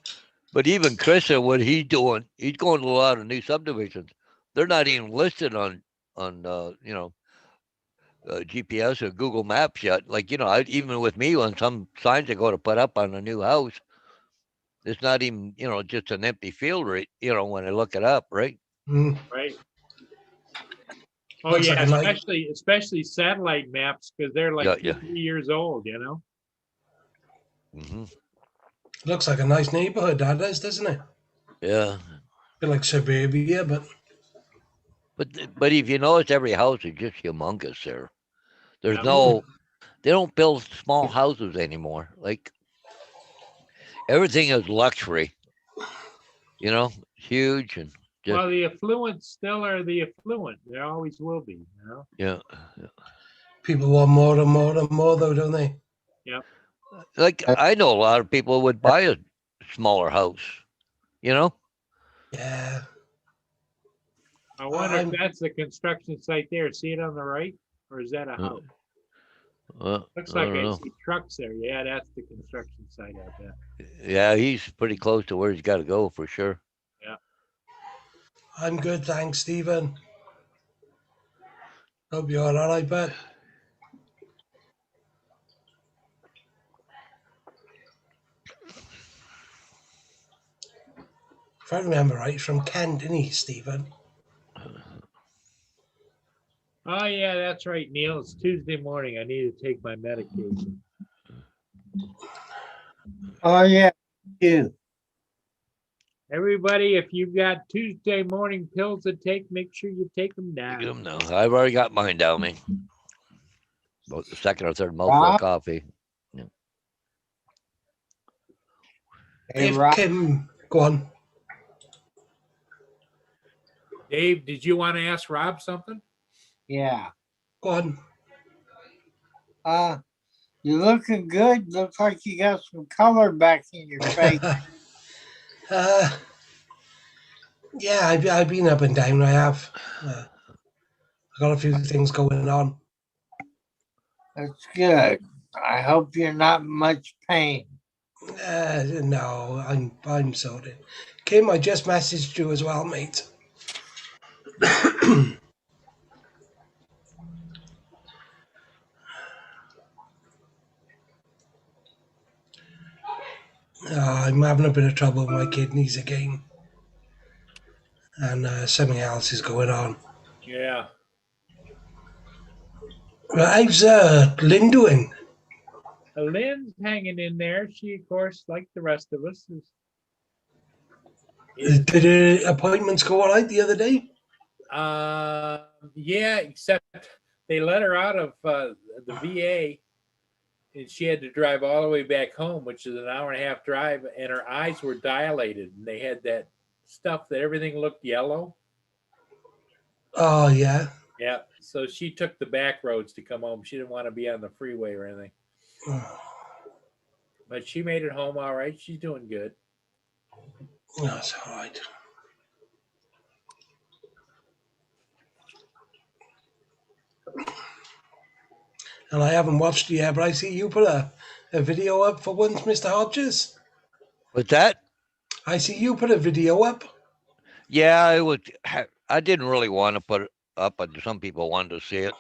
But even Chris and what he's doing, he's going to a lot of new subdivisions. They're not even listed on GPS or Google Maps yet. Like, even with me on some signs I go to put up on a new house, it's not even, just an empty field, right? When I look it up, right? Mm, Right. Oh Looks yeah, like a nice- especially satellite maps, because they're like Yeah. 3 years old, Hmm. looks like a nice neighborhood, that is, doesn't it? Yeah. Bit like suburbia, but But if you notice, every house is just humongous there. There's Yeah. they don't build small houses anymore. Like, everything is luxury, huge and just, Well, the affluent still are the affluent. There always will be, yeah. people want more and more and more, though, don't they? Like, I know a lot of people would buy a smaller house, Yeah. I wonder if I'm- that's the construction site there. See it on the right? Or is that a house? Looks I like don't I know. see trucks there. Yeah, that's the construction site, I bet. Yeah, he's pretty close to where he's got to go for sure. I'm good, thanks, Stephen. Hope you're all right, bud. If I remember right, he's from Kent, isn't he, Stephen? Oh yeah, that's right, Neil. It's Tuesday morning. I need to take my medication. Oh, yeah, you. Everybody, if you've got Tuesday morning pills to take, make sure you take them Get down. him now. I've already got mine down me. About the second or third mouthful of Rob? coffee. Hey, If Rob. Kim, go on. Dave, did you want to ask Rob something? Yeah. Go on. You looking good. Looks like you got some color back in your face. Yeah, I've been up and down. I have. I've got a few things going on. That's good. I hope you're not in much pain. No, I'm sorted. Kim, I just messaged you as well, mate. I'm having a bit of trouble with my kidneys again, and something else is going on. Yeah. How's Lynn doing? Lynn's hanging in there. She, of course, like the rest of us, is Did her appointments go all right the other day? yeah, except they let her out of the VA and she had to drive all the way back home, which is an hour and a half drive, and her eyes were dilated, and they had that stuff that everything looked yellow. Oh yeah. Yeah, so she took the back roads to come home. She didn't want to be on the freeway or anything, but she made it home all right. She's doing good. That's all right. And I haven't watched it yet, but I see you put a video up for once, Mr. Hodges. What's that? I see you put a video up. Yeah, it was. I didn't really want to put it up, but some people wanted to see it.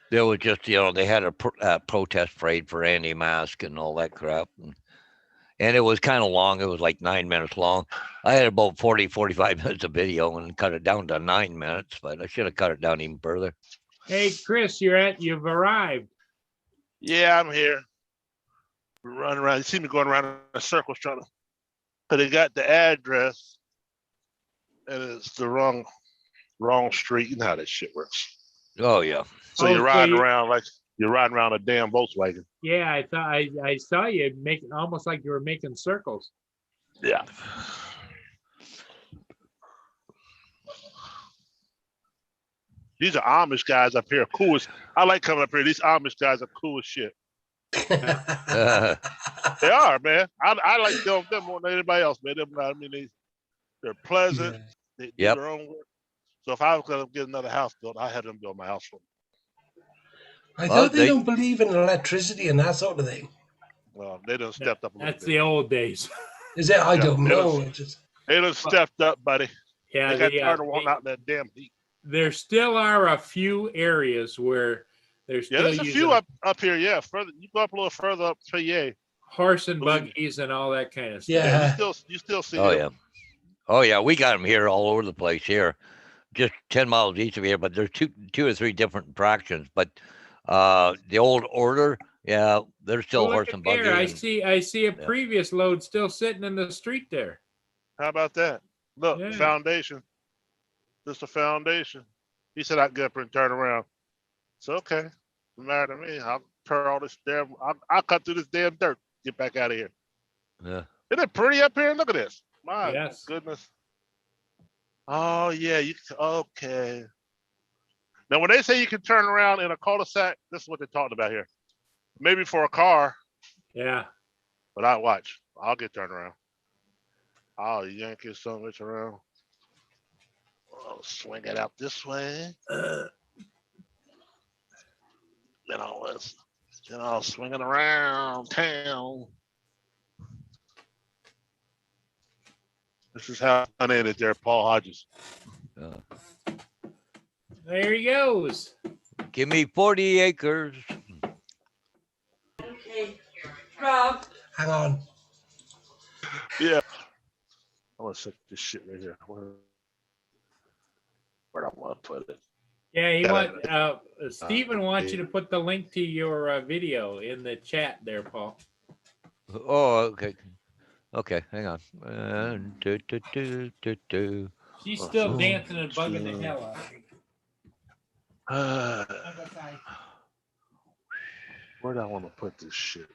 There was just, they had a protest parade for anti-mask and all that crap. And it was kind of long. It was like 9 minutes long. I had about 40, 45 minutes of video and cut it down to 9 minutes, but I should have cut it down even further. Hey, Chris, you've arrived. Yeah, I'm here. Running around. You see me going around in circles trying to, but they got the address and it's the wrong street. You know how that shit works. Oh, yeah. So you're riding around like you're riding around a damn Volkswagen. Yeah, I thought I saw you making almost like you were making circles. Yeah. These are Amish guys up here. Cool as I like coming up here. These Amish guys are cool as shit. They are, man. I like them more than anybody else, man. They're pleasant. Yeah. They do Yep. their own work. So if I was gonna get another house built, I had them build my house for me. I Well, thought they don't believe in electricity and that sort of thing. Well, they done stepped up a little That's bit. the old days. Is it? I Yeah, don't it know. was- It's just, They done stepped up, buddy. Yeah, They got tired of wanting out in that damn heat. there still are a few areas where there's Yeah, still there's a using few up here. Yeah, further you go up a little further up to horse and Believe me. buggies and all that kind of stuff. Yeah. you still see Oh, them. yeah. Oh, yeah. We got them here all over the place here, just 10 miles east of here, but there's two or three different fractions. But the old order, yeah, they're still Oh, look horse at and there. buggy. I see a Yeah. previous load still sitting in the street there. How about that? Look, Yeah. foundation. Just a foundation. He said I'd get up and turn around. So okay, no matter to me. I'll turn all this damn. I'll cut through this damn dirt. Get back out of here. Yeah. Isn't it pretty up here? Look at this. My Yes. goodness. Oh yeah, okay. Now when they say you can turn around in a cul-de-sac, this is what they're talking about here. Maybe for a car, Yeah. but I'll get turned around. I'll yank his son of a bitch around. I'll swing it out this way. Then I'll swing it around town. This is how I ended there, Paul Hodges. There he goes. Give me 40 acres. Okay, Rob, hang on. Yeah. I want to set this shit right here. Where do I want to put it? Yeah, Yeah. Stephen wants you to put the link to your video in the chat there, Paul. Oh, okay. Okay, hang on. She's Oh, still so- dancing and bugging the hell out of me. Where do I want to put this shit?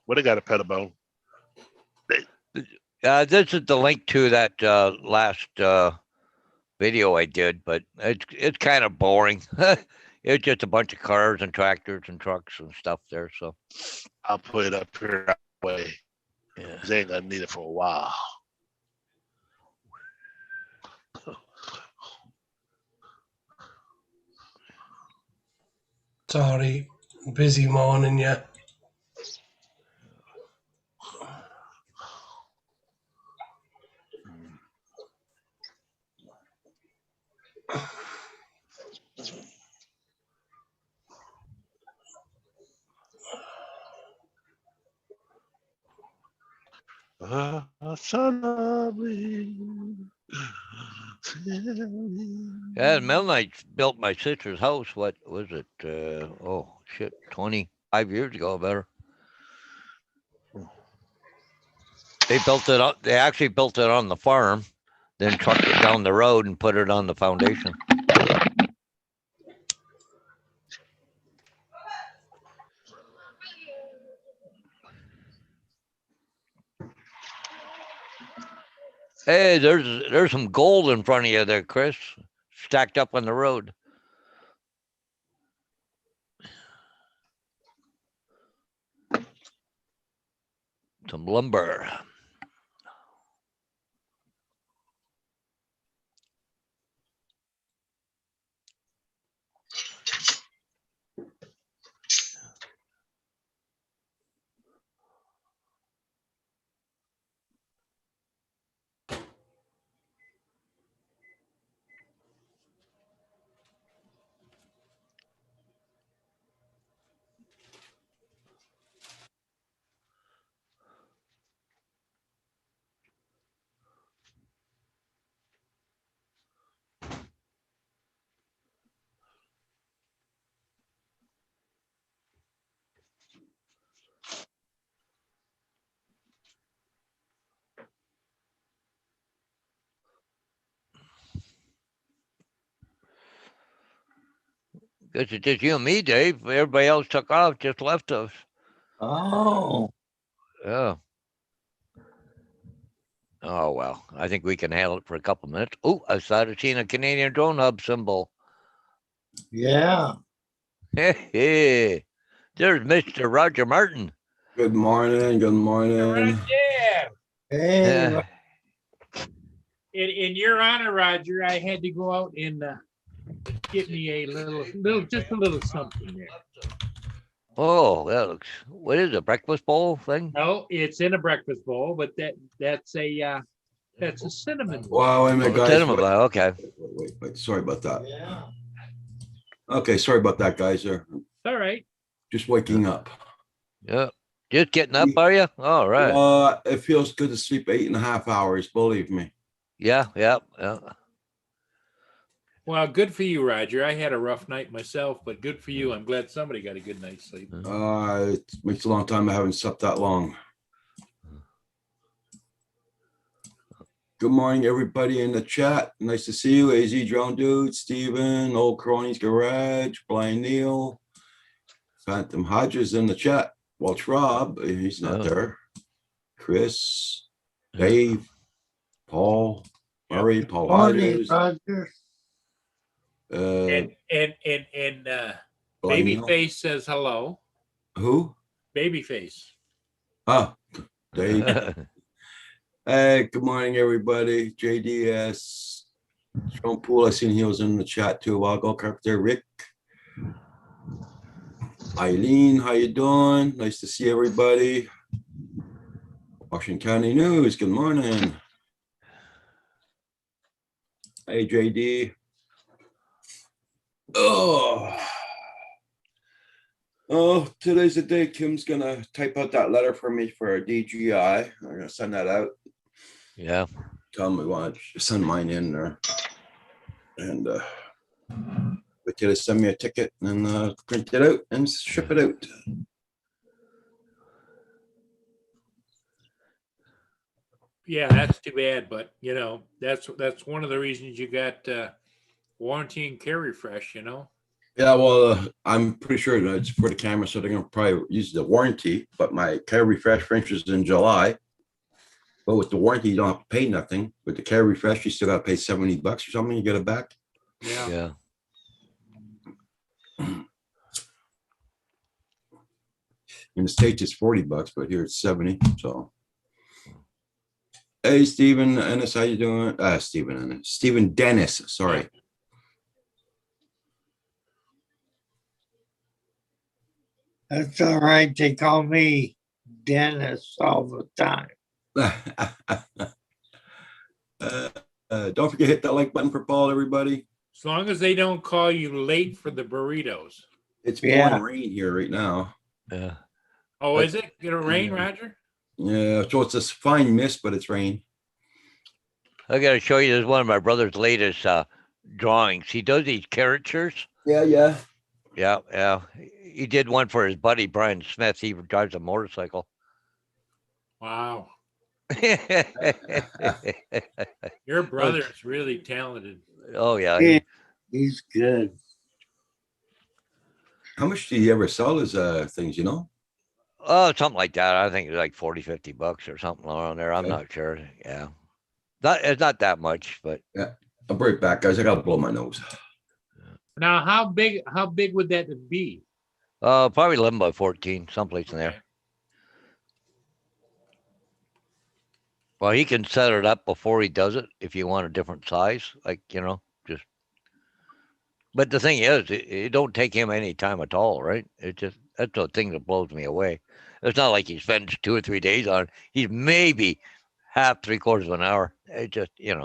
What they got a Pettibone? This is the link to that last video I did, but it's kind of boring. It's just a bunch of cars and tractors and trucks and stuff there. So I'll put it up here that way. yeah. They ain't gonna need it for a while. Sorry, busy morning, yeah. So lovely. Yeah, Mel Knight built my sister's house. What was it? Oh shit, 25 years ago, better. They built it up. They actually built it on the farm, then trucked it down the road and put it on the foundation. Hey, there's some gold in front of you there, Chris, stacked up on the road. Some lumber. Guess it's just you and me, Dave. Everybody else took off, just left us. Oh, Yeah. Oh, well, I think we can handle it for a couple minutes. Oh, I started seeing a Canadian Drone Hub symbol. yeah. Hey, there's Mr. Roger Martin. Good morning. Good morning. Yeah. Hey, Yeah. In your honor, Roger, I had to go out and get me a just a little something there. Oh, that looks, what is it, breakfast bowl thing? No, it's in a breakfast bowl, but that's a cinnamon. roll. Wow, wait a minute, Oh, guys. cinnamon Wait, bun, okay. wait. Sorry about that. yeah. Okay, sorry about that, guys. All right. Just waking up. Yeah. Just getting up, are you? All right. It feels good to sleep 8.5 hours, believe me. Yeah. Well, good for you, Roger. I had a rough night myself, but good for you. I'm glad somebody got a good night's sleep. It makes a long time I haven't slept that long. Good morning, everybody in the chat. Nice to see you. AZ Drone Dude, Steven, Old Cronies Garage, Brian Neal, Phantom Hodges in the chat. Welch Rob, he's not Oh. there. Chris, Dave, Paul, Murray, Paul Morning, Hodges. Roger. And Brian Neal. Babyface says hello. Who? Babyface. Ah, Dave. Hey, good morning, everybody. JDS, Sean Poole. I seen he was in the chat too a while ago. Carpenter Rick, Eileen, how you doing? Nice to see everybody. Washington County News. Good morning. Hey, JD. Oh, today's the day Kim's gonna type out that letter for me for a DGI. I'm gonna send that out. Yeah. Tell them we want to send mine in there. And but to send me a ticket and print it out and ship it out. Yeah, that's too bad, but that's one of the reasons you got warranty and carry fresh, Yeah, well, I'm pretty sure that it's for the camera, so they're gonna probably use the warranty, but my carry refresh finishes in July. But with the warranty, you don't have to pay nothing. With the carry refresh, you still gotta pay $70 or something, you get it back. Yeah. In the States, it's $40, but here it's 70, so. Hey, Stephen Ennis, how you doing? Stephen Dennis, sorry. That's all right. They call me Dennis all the time. Don't forget to hit that like button for Paul, everybody. As long as they don't call you late for the burritos. It's pouring Yeah. rain here right now. Yeah. Oh, is it gonna rain, Roger? Yeah, so it's a fine mist, but it's rain. I got to show you, this is one of my brother's latest drawings. He does these caricatures. Yeah. Yeah. He did one for his buddy, Brian Smith. He drives a motorcycle. Wow. Oh, Your brother is really talented. yeah. Yeah, he's good. How much do you ever sell his things, you know? Oh, something like that. I think it's like $40, $50 or something around there. I'm Okay. not sure. Yeah. It's not that much, but I'll be right back, guys. I gotta blow my nose. Now, how big would that be? probably 11 by 14, someplace in there. Okay. Well, he can set it up before he does it if you want a different size, like, just. But the thing is, it don't take him any time at all, right? That's the thing that blows me away. It's not like he spends 2 or 3 days on it. He's maybe half, 3/4 of an hour. It just, Yeah.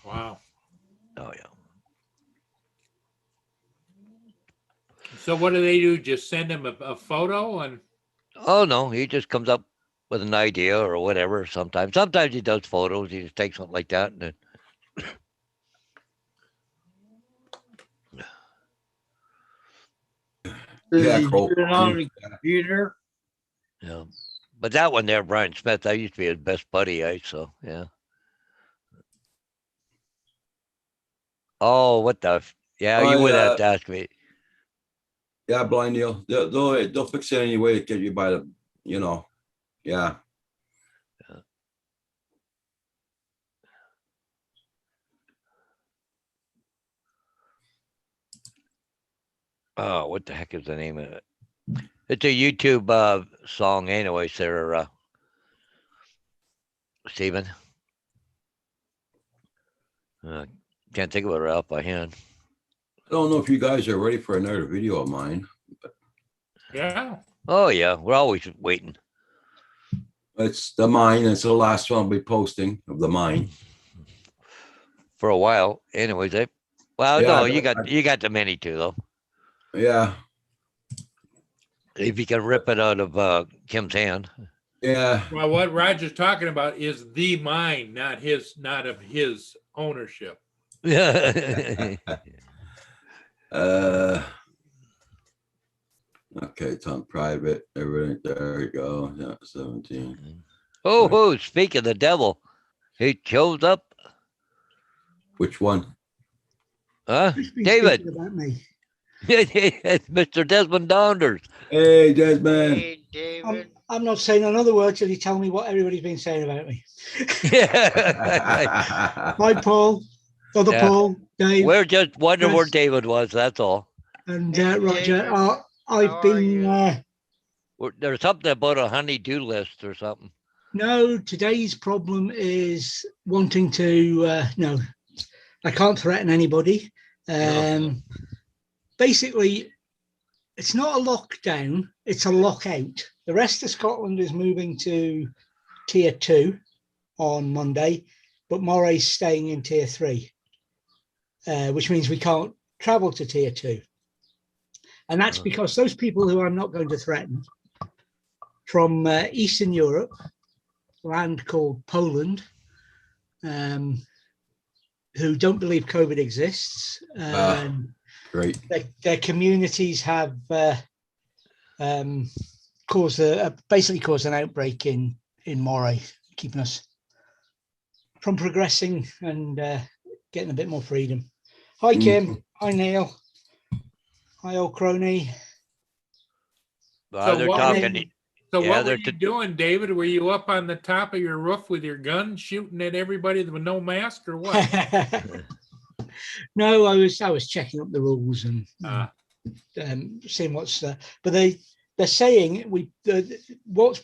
Wow. Oh yeah. So what do they do? Just send him a photo and Oh no, he just comes up with an idea or whatever. Sometimes he does photos. He just takes something like that and then. Yeah, Does he Cole. do it on the computer? Yeah. But that one there, Brian Smith, I used to be his best buddy, so yeah. Oh, what the? Yeah, you would have to ask me. Yeah, Blind Neil. They'll fix it any way to get you by the, yeah. Oh, what the heck is the name of it? It's a YouTube song, anyway, sir. Steven. Can't think of it right off by hand. I don't know if you guys are ready for another video of mine. yeah. Oh yeah, we're always waiting. It's the mine. It's the last one I'll be posting of the mine. For a while, anyways. Well, Yeah, no, you got the many too, though. Yeah, If you can rip it out of Kim's hand. yeah. Well, what Roger's talking about is the mine, not of his ownership. Yeah. Okay, it's on private. Everything. There you go. Yeah, 17. Oh, speak of the devil, he shows up. Which one? Huh? Who's been David. speaking about me? It's Mr. Desmond Downders. Hey, Desmond. Hey, David. I'm not saying another word till you tell me what everybody's been saying about me. Yeah. Hi, Paul. Other Yeah. Paul, Dave, We're just wondering where Yes. David was. That's all. and Hey, Roger. David. I've How are been. you? There's something about a honey-do list or something. No, today's problem is wanting to. No, I can't threaten anybody. Basically, it's not a lockdown, it's a lockout. The rest of Scotland is moving to tier 2 on Monday, but Moray's staying in tier 3, which means we can't travel to tier 2. And that's because those people who I'm not going to threaten from Eastern Europe, land called Poland, who don't believe COVID exists, Great. their communities have basically caused an outbreak in Moray, keeping us from progressing and getting a bit more freedom. Hi, Kim. Hi, Neil. Hi, old crony. They're what- talking. So Yeah, what were they're you doing, David? Were you up on the top of your roof with your gun shooting at everybody with no mask or what? No, I was checking up the rules and seeing what's but they're saying what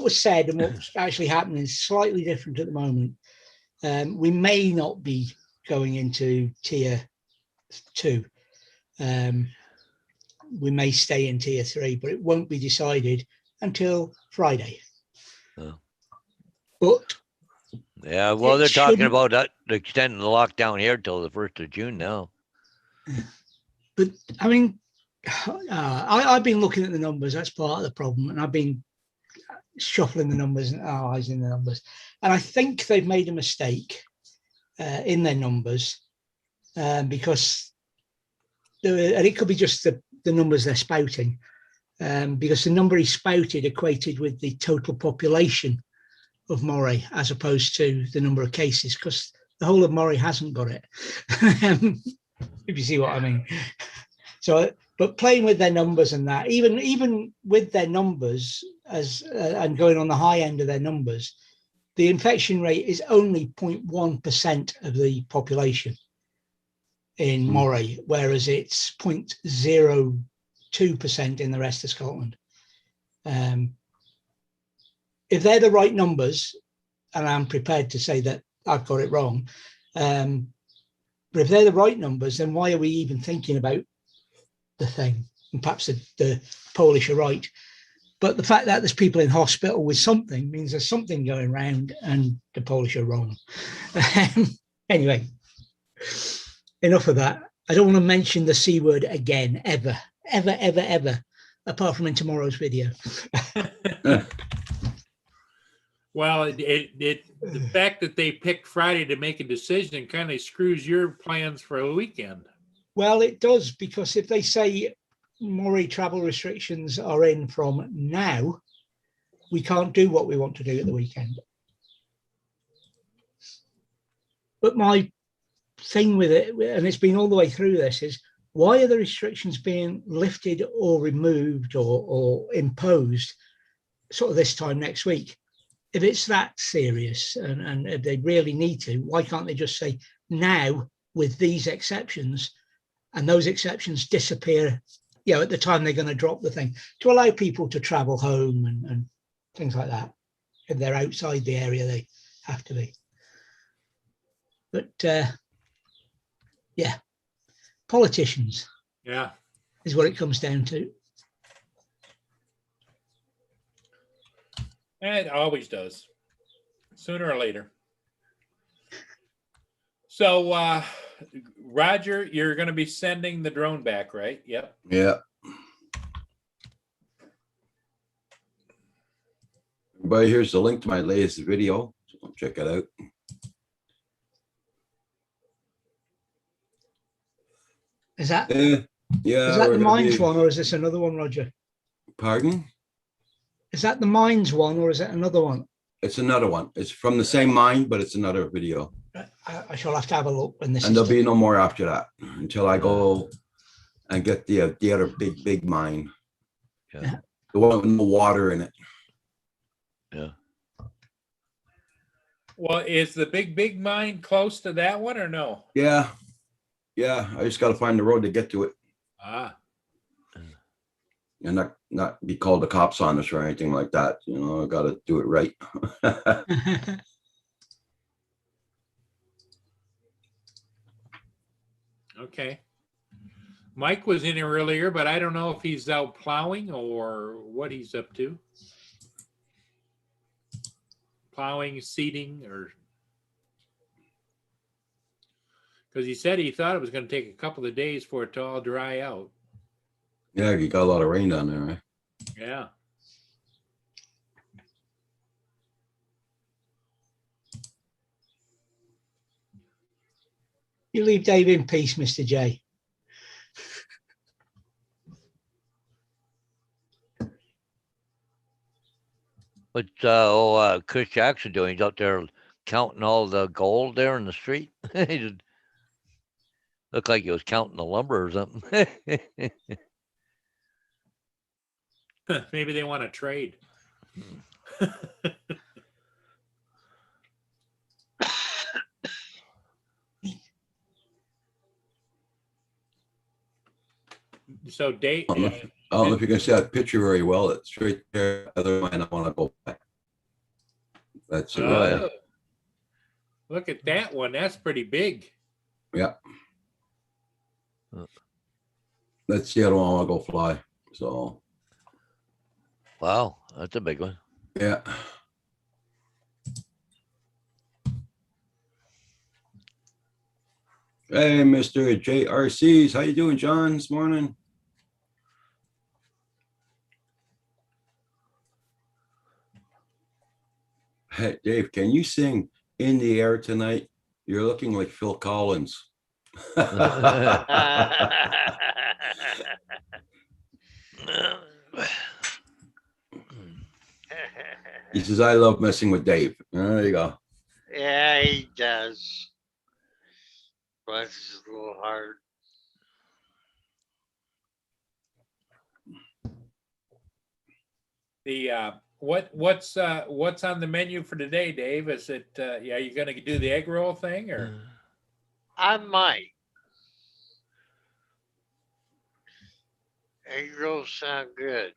was said and what's actually happening is slightly different at the moment. We may not be going into tier 2. We may stay in tier 3, but it won't be decided until Friday. Oh. But Yeah, well, It they're talking shouldn't- about extending the lockdown here till the 1st of June now. But I mean, I've been looking at the numbers. That's part of the problem, and I've been shuffling the numbers and analysing the numbers. And I think they've made a mistake in their numbers because, and it could be just the numbers they're spouting, because the number he spouted equated with the total population of Moray as opposed to the number of cases, because the whole of Moray hasn't got it. If you see what I mean. So, but playing with their numbers and that, even with their numbers and going on the high end of their numbers, the infection rate is only 0.1% of the population in Hmm. Moray, whereas it's 0.02% in the rest of Scotland. If they're the right numbers, and I'm prepared to say that I've got it wrong, but if they're the right numbers, then why are we even thinking about the thing? And perhaps the Polish are right. But the fact that there's people in hospital with something means there's something going around, and the Polish are wrong. Anyway, enough of that. I don't want to mention the C word again, ever, apart from in tomorrow's video. Well, the fact that they picked Friday to make a decision kind of screws your plans for a weekend. Well, it does, because if they say Moray travel restrictions are in from now, we can't do what we want to do at the weekend. But my thing with it, and it's been all the way through this, is why are the restrictions being lifted or removed or imposed sort of this time next week? If it's that serious and if they really need to, why can't they just say now with these exceptions, and those exceptions disappear, you know, at the time they're going to drop the thing, to allow people to travel home and things like that. If they're outside the area, they have to be. But yeah, politicians Yeah. is what it comes down to. It always does, sooner or later. So, Roger, you're going to be sending the drone back, right? Yep. Yeah. Everybody, here's the link to my latest video. So check it out. Is that Yeah. is that we're the gonna mines be- one, or is this another one, Roger? Pardon? Is that the mines one, or is it another one? It's another one. It's from the same mine, but it's another video. I shall have to have a look when this And is there'll done. be no more after that until I go and get the other big mine. Yeah. The one with no water in it. Yeah. Well, is the big mine close to that one or no? Yeah. Yeah. I just got to find the road to get to it Ah, and not be called the cops on us or anything like that. You know, I got to do it right. okay. Mike was in here earlier, but I don't know if he's out plowing or what he's up to. Plowing, seeding, or because he said he thought it was going to take a couple of days for it to all dry out. Yeah, you got a lot of rain down there, right? Yeah. You leave Dave in peace, Mr. J. What's Chris Jackson doing? He's out there counting all the gold there in the street. He just looked like he was counting the lumber or something. Maybe they want to trade. So Dave, I don't know if you can see that picture very well. It's straight there. Other mine I want to go back. That's it. Right there. look at that one. That's pretty big. Yeah. That's the other one I want to go fly. So Wow, that's a big one. yeah. Hey, Mr. JRCs, how you doing, John, this morning? Hey, Dave, can you sing "In the Air" tonight? You're looking like Phil Collins. He says, "I love messing with Dave." There you go. Yeah, he does. But it's a little hard. The what's on the menu for today, Dave? Is it yeah, you gonna do the egg roll thing or? I might. Egg rolls sound good.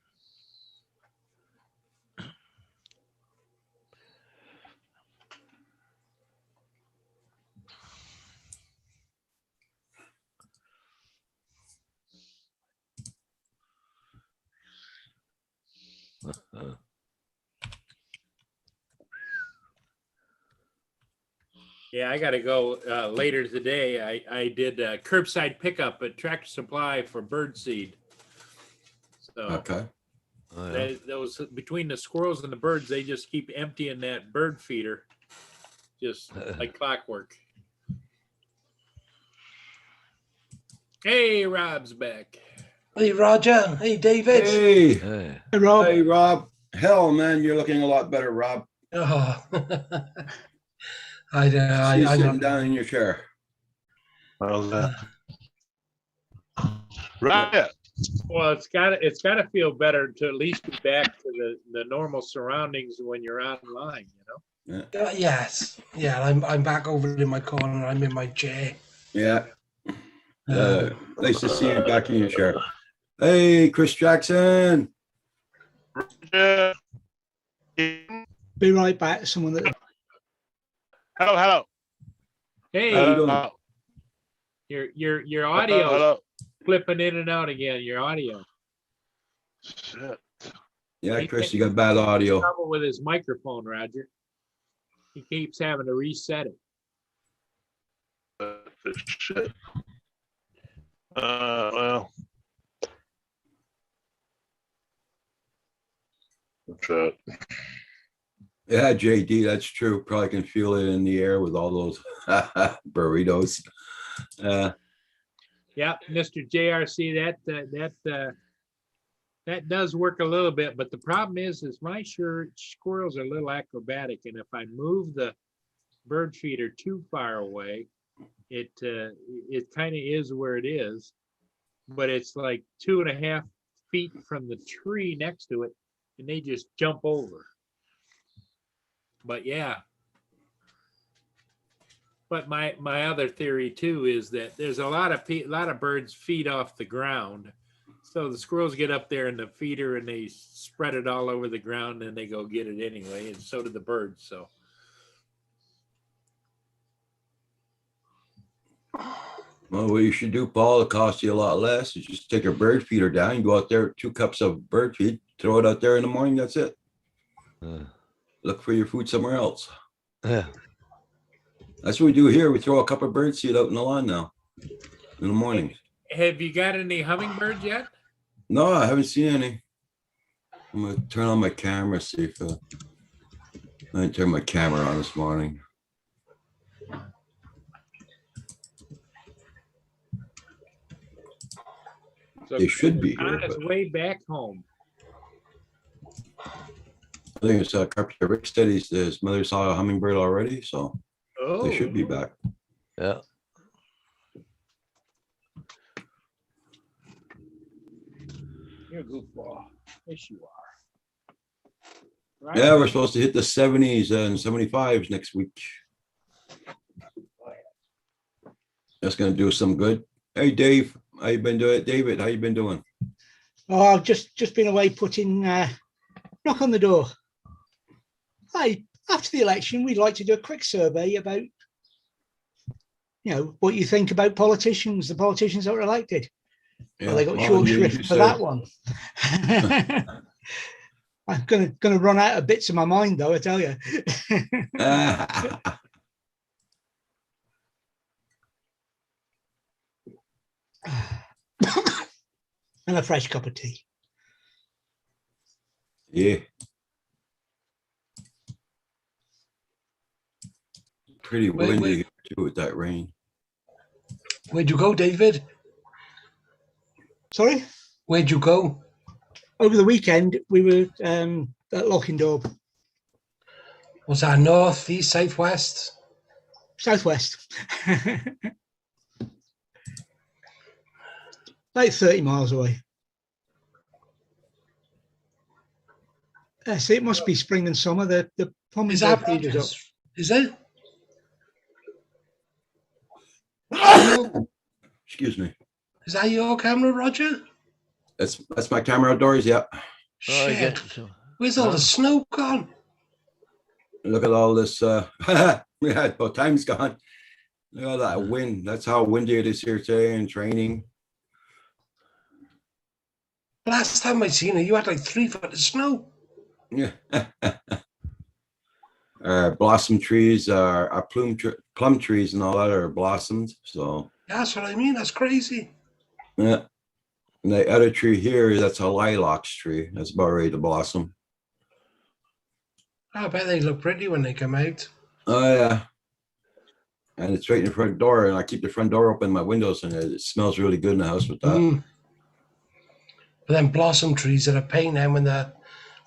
Yeah, I got to go later today. I did curbside pickup at Tractor Supply for bird seed. So Okay. Oh, yeah. those between the squirrels and the birds, they just keep emptying that bird feeder, just like clockwork. Hey, Rob's back. Hey, Roger. Hey, David. Hey, Hey. Hey, Rob. hey, Rob. Hell, man, you're looking a lot better, Rob. Oh. See you I sitting know. down in your chair. How's that? Right. Well, it's got to feel better to at least be back to the normal surroundings when you're online. You know. Yes. Yeah, I'm back over in my corner. I'm in my chair. Yeah. Nice to see you back in your chair. Hey, Chris Jackson. Yeah. Be right back. Someone that Hello, hello. Hey, How you doing? Hello, your audio hello. flipping in and out again. Your audio. Shit. Yeah, Chris, you got bad audio. Trouble with his microphone, Roger. He keeps having to reset it. Shit. Well. Shit. Yeah, JD, that's true. Probably can feel it in the air with all those burritos. Yeah, Mr. JRC, that does work a little bit, but the problem is my squirrels are a little acrobatic, and if I move the bird feeder too far away, it kind of is where it is, but it's like 2.5 feet from the tree next to it, and they just jump over. But yeah. But my other theory too is that there's a lot of birds feed off the ground. So the squirrels get up there in the feeder and they spread it all over the ground and they go get it anyway. And so do the birds. So. Well, what you should do, Paul, it costs you a lot less. You just take a bird feeder down, you go out there, 2 cups of bird feed, throw it out there in the morning. That's it. Look for your food somewhere else. Yeah. That's what we do here. We throw a cup of bird seed out in the lawn now in the morning. Have you got any hummingbirds yet? No, I haven't seen any. I'm gonna turn on my camera, see if I didn't turn my camera on this morning. So They should be on here, its but way back home. I think it's Carpenter Rick said his mother saw a hummingbird already, so Oh, they should be back. Yeah. You're a goofball. Yes, you are. Right? Yeah, we're supposed to hit the 70s and 75s next week. That's gonna do some good. Hey, Dave, how you been doing? David, how you been doing? Oh, I've just been away putting knock on the door. Hey, after the election, we'd like to do a quick survey about, what you think about politicians, the politicians that were elected. Well, they got well, short you shrift for said- that one. I'm gonna run out of bits of my mind, though, I tell you. And a fresh cup of tea. Yeah. Pretty Wait, windy wait. here too with that rain. Where'd you go, David? Sorry? Where'd you go? Over the weekend, we were at Lockendorp, Was that north, east, south, west? southwest. About 30 miles away. See, it must be spring and summer. The plumbing Is that feeders up. Rogers? Is it? Excuse me. Is that your camera, Roger? That's my camera outdoors. Yeah. Oh, I Shit. guess so. Where's all Huh? the snow gone? Look at all this. Yeah, about time's gone. Look at all that wind. That's how windy it is here today in training. Last time I seen it, you had like 3 foot of snow. Yeah. Blossom trees are plum trees and all that are blossomed. So That's what I mean. That's crazy. yeah. And the other tree here, that's a lilac tree. That's about ready to blossom. I bet they look pretty when they come out. Oh yeah. And it's right in the front door, and I keep the front door open, my windows, and it smells really good in the house with that. Mm. But then blossom trees are a pain then when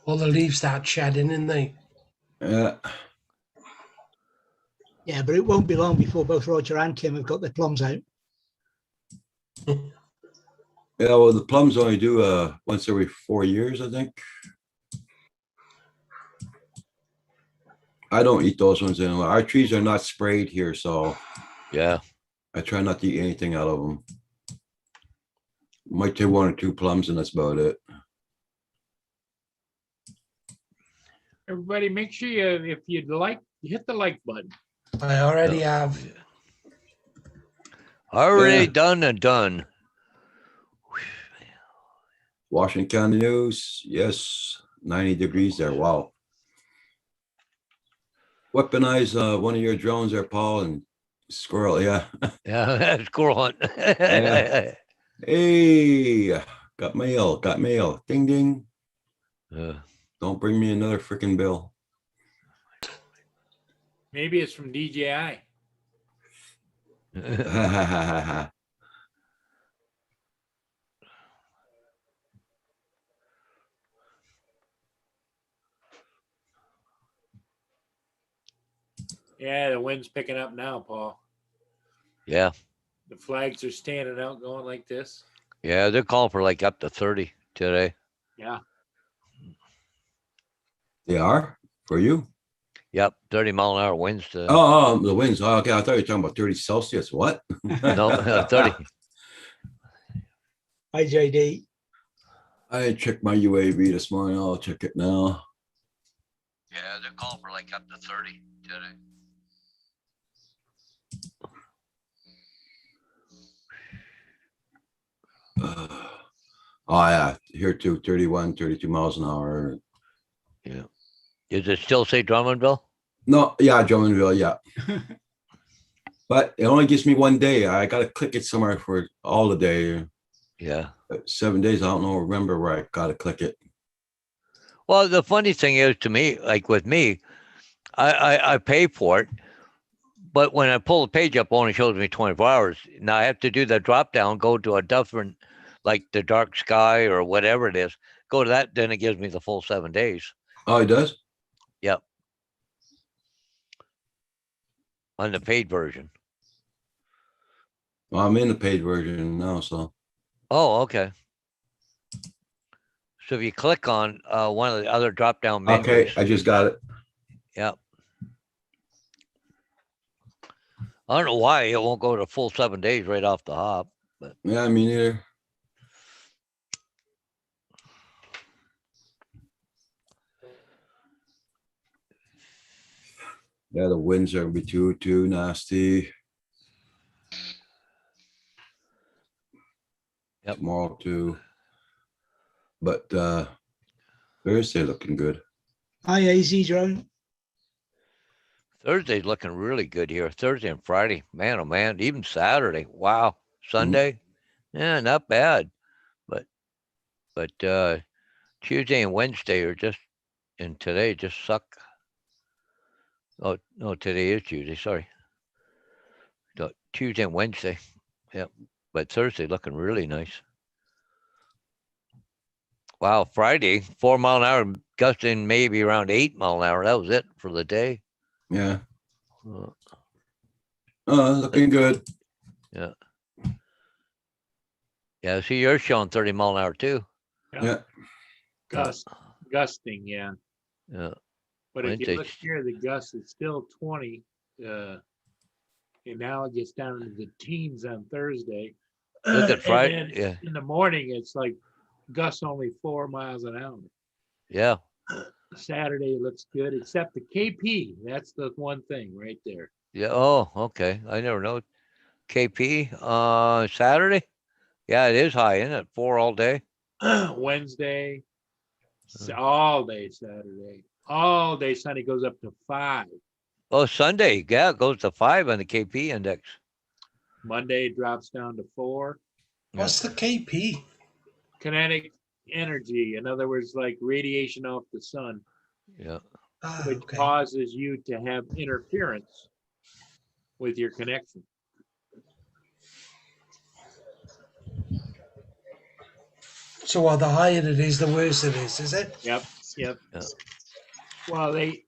all the leaves start shedding, and they. Yeah. Yeah, but it won't be long before both Roger and Kim have got their plums out. Yeah, well, the plums only do once every 4 years, I think. I don't eat those ones anymore. Our trees are not sprayed here, so Yeah. I try not to eat anything out of them. Might take 1 or 2 plums, and that's about it. Everybody, make sure you, if you'd like, hit the like button. I already have. Already Yeah. done and done. Washington County News, yes, 90 degrees there. Wow. Weaponize one of your drones there, Paul, and squirrel. Yeah. Yeah, squirrel hunt. Yeah. Hey, got mail. Got mail. Ding ding. Don't bring me another freaking bill. Maybe it's from DJI. Yeah, the wind's picking up now, Paul. Yeah. The flags are standing out going like this. Yeah, they're calling for like up to 30 today. Yeah. They are for you. Yep, 30-mile-an-hour winds. Oh, the winds. Oh, okay, I thought you were talking about 30 Celsius. What? No, 30. Hi, JD. I checked my UAV this morning. I'll check it now. Yeah, they're calling for like up to 30 today. Oh yeah, here too, 31, 32 miles an hour. Yeah. Does it still say Drummondville? No, yeah, Drummondville, yeah. But it only gives me 1 day. I gotta click it somewhere for all the day. Yeah. 7 days. I don't know. Remember where I gotta click it. Well, the funny thing is to me, like with me, I pay for it, but when I pull the page up, it only shows me 24 hours. Now I have to do the drop down, go to a different, like the dark sky or whatever it is, go to that, then it gives me the full 7 days. Oh, it does? Yep. On the paid version. Well, I'm in the paid version now, so. Oh, okay. So if you click on one of the other drop down menus. Okay, I just got it. Yep. I don't know why it won't go to full 7 days right off the hop, but Yeah, me neither. Yeah, the winds are gonna be too nasty. Yep. Tomorrow too. But Thursday looking good. Hi, AZ drone. Thursday's looking really good here. Thursday and Friday, man, oh man, even Saturday. Wow. Sunday, yeah, not bad. But Tuesday and Wednesday are just, and today just suck. Oh no, today is Tuesday. Sorry. So Tuesday and Wednesday, yep. But Thursday looking really nice. Wow, Friday, 4 mile an hour, gusting maybe around 8 mile an hour. That was it for the day. Yeah. Uh, Looking good. Yeah. Yeah, see, you're showing 30 mile an hour too. Yeah. Gust Gusting, yeah. Yeah. But if you Wednesday. look here, the gust is still 20. And now it gets down into the teens on Thursday. Look at And Friday. then Yeah. in the morning, it's like gusts only 4 miles an hour. Yeah. Saturday looks good, except the KP. That's the one thing right there. Yeah. Oh, okay. I never know. KP Saturday. Yeah, it is high, isn't it? 4 all day. Wednesday, all day Saturday, all day Sunday goes up to 5. Oh, Sunday. Yeah, it goes to 5 on the KP index. Monday drops down to 4. What's the KP? Kinetic energy, in other words, like radiation off the sun, Yeah. Ah, which okay. causes you to have interference with your connection. So while the higher it is, the worse it is it? Yep. Yeah. Well, they,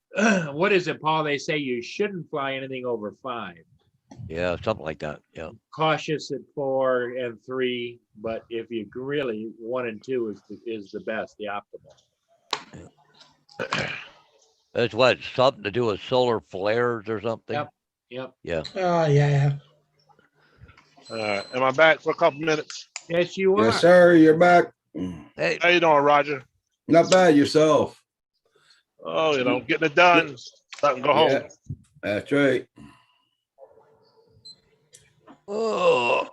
what is it, Paul? They say you shouldn't fly anything over 5. Yeah, something like that. Yeah. Cautious at 4 and 3, but if you really 1 and 2 is the best, the optimal. That's what, something to do with solar flares or something? Yep. Yep. Yeah. Oh, yeah. Am I back for a couple minutes? Yes, you are. Yes, sir. You're back. Hey, How you doing, Roger? Not bad yourself. Oh, getting it done. So I can go home. Yeah, that's right. oh,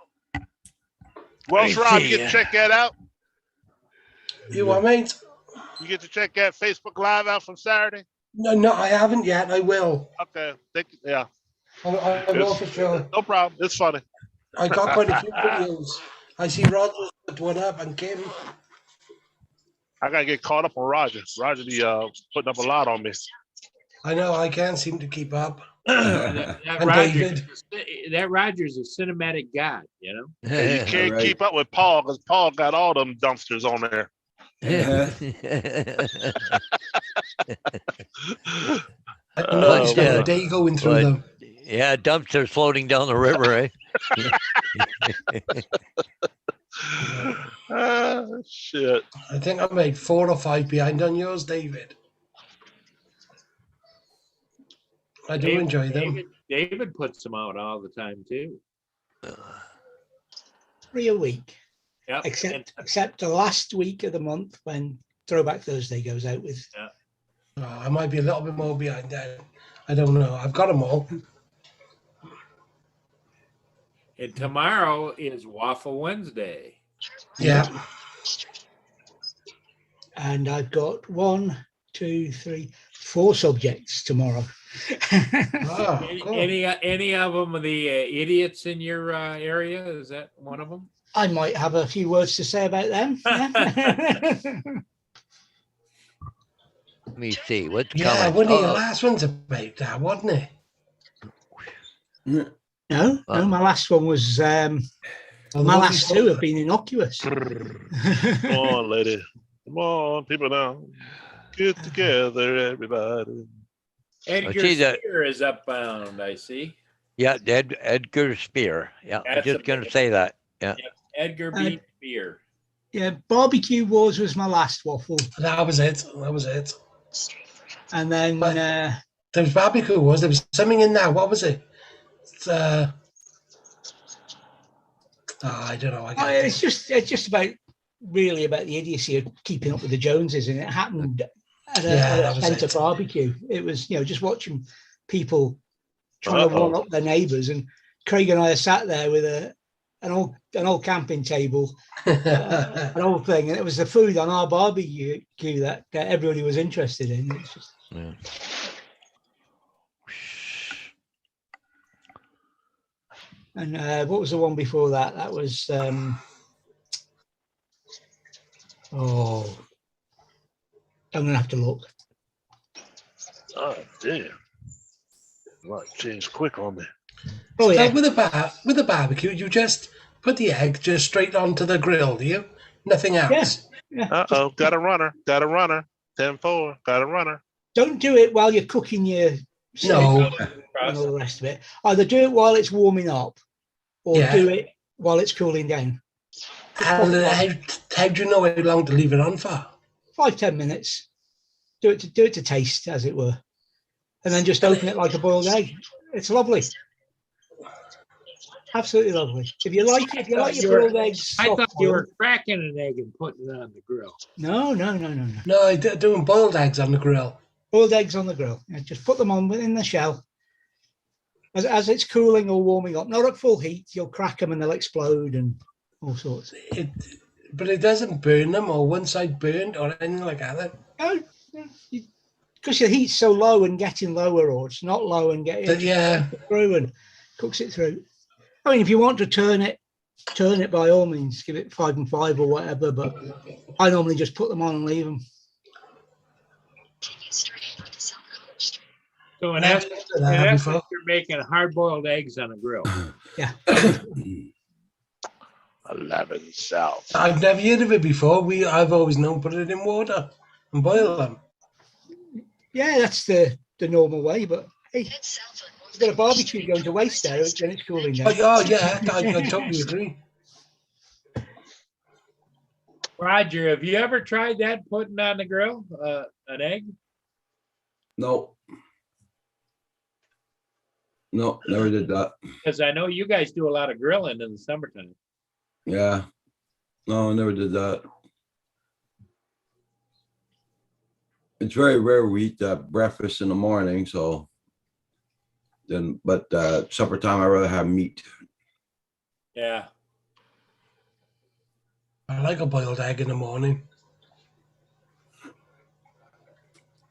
Welsh I Rob, see you get ya. to check that out? You what, mate? You get to check that Facebook Live out from Saturday? No, I haven't yet. I will. Okay. Yeah, I will for sure. no problem. It's funny. I got quite a few videos. I see Roger put one up and Kim. I gotta get caught up on Roger. Roger, putting up a lot on me. I know I can't seem to keep up. that And Roger's a cinematic guy, you know. And you can't Right. keep up with Paul because Paul got all them dumpsters on there. I noticed yeah. the day going through But- them. Yeah, dumpsters floating down the river, eh? Shit. I think I made 4 or 5 behind on yours, David. I do enjoy them. David puts them out all the time too. 3 a week, Yep. except the last week of the month when Throwback Thursday goes out with. Oh, I might be a little bit more behind then. I don't know. I've got them all. And tomorrow is Waffle Wednesday. Yeah. And I've got 1, 2, 3, 4 subjects tomorrow. Oh, cool. Any of them the idiots in your area? Is that one of them? I might have a few words to say about them. Let me see. What's Yeah, coming? one of your Oh, last ones about that, wasn't it? No, my last one was Well, the my one last before- 2 have been innocuous. Come on, lady. Come on, people now. Get together, everybody. Edgar see that- Spear is upbound, I see. yeah, Edgar Spear. Yeah, I'm That's just a going to big- say that. Yeah. Edgar B. Spear. Yeah, Barbecue Wars was my last waffle, That was it. That was it. and then But- There was barbecue, was there? Was something in there. What was it? It's, I don't know. I can't it's think. just about really about the idiocy of keeping up with the Joneses, and it happened at Yeah, a that was centre it. barbecue. It was just watching people trying to Uh-oh. one up their neighbours, and Craig and I are sat there with an old camping table, an old thing, and it was the food on our barbecue that everybody was interested in. It's just, Yeah. and what was the one before that? That was I'm gonna have to look. Oh, damn. Life changed quick on me. Oh yeah, With a barbecue, you just put the egg just straight onto the grill, do you? Nothing else. Uh-oh, got a runner. 10-4, got a runner. don't do it while you're cooking your steak No. and all the rest of it. Either do it while it's warming up, or Yeah. do it while it's cooling down. And how do you know how long to leave it on for? 5-10 minutes. do it to taste, as it were, and then just open it like a boiled egg. It's lovely. Absolutely lovely. If you like your boiled eggs, I thought soft you boiled- were cracking an egg and putting it on the grill. No. No, doing boiled eggs on the grill. Boiled eggs on the grill. Yeah, just put them on within the shell. As it's cooling or warming up, not at full heat, you'll crack them and they'll explode and all sorts. But it doesn't burn them or one side burnt or anything like that. Because your heat's so low and getting lower, or it's not low and getting But yeah, through and cooks it through. I mean, if you want to turn it by all means, give it 5 and 5 or whatever, but I normally just put them on and leave them. So in I've essence, done that in before. essence, you're making hard-boiled eggs on a grill. 11 South. I've never heard of it before. I've always known put it in water and boil them. Yeah, that's the normal way, but hey, you've got a barbecue going to waste there, then it's cooling down. Oh yeah, I totally agree. Roger, have you ever tried that, putting on the grill, an egg? No. No, never did that. Because I know you guys do a lot of grilling in the summertime. Yeah. No, I never did that. It's very rare we eat breakfast in the morning, so then, but supper time, I rather have meat. Yeah. I like a boiled egg in the morning.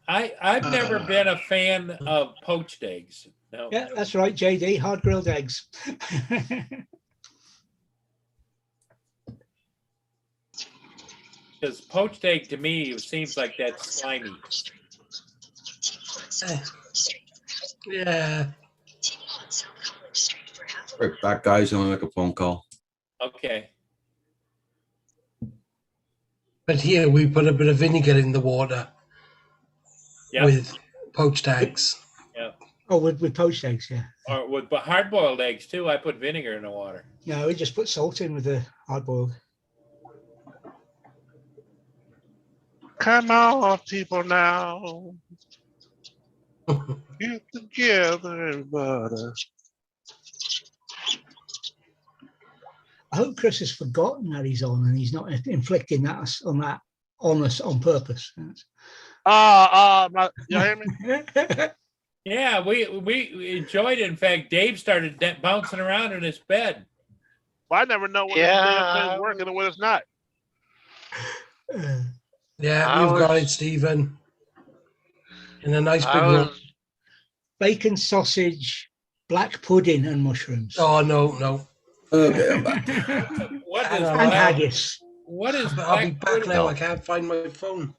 I've never been a fan of poached eggs. No. Yeah, that's right, JD, hard grilled eggs. Because poached egg to me seems like that's slimy. Yeah. Right back, guys. I'm gonna make a phone call. Okay. But here we put a bit of vinegar in the water Yeah. with poached eggs. Oh, with poached eggs, yeah. Or with hard-boiled eggs too. I put vinegar in the water. No, we just put salt in with the hard boiled. Come on, people now. Get together, everybody. I hope Chris has forgotten that he's on and he's not inflicting that on us on purpose. You hear me? Yeah, we enjoyed it. In fact, Dave started bouncing around in his bed. Well, I never know when it's working and when it's not. Yeah, you've got it, Stephen. In a nice big roll. Bacon, sausage, black pudding, and mushrooms. Oh no. Okay, I'm back. What is And black? haggis. What is I'll be black back pudding? now. I can't find my phone.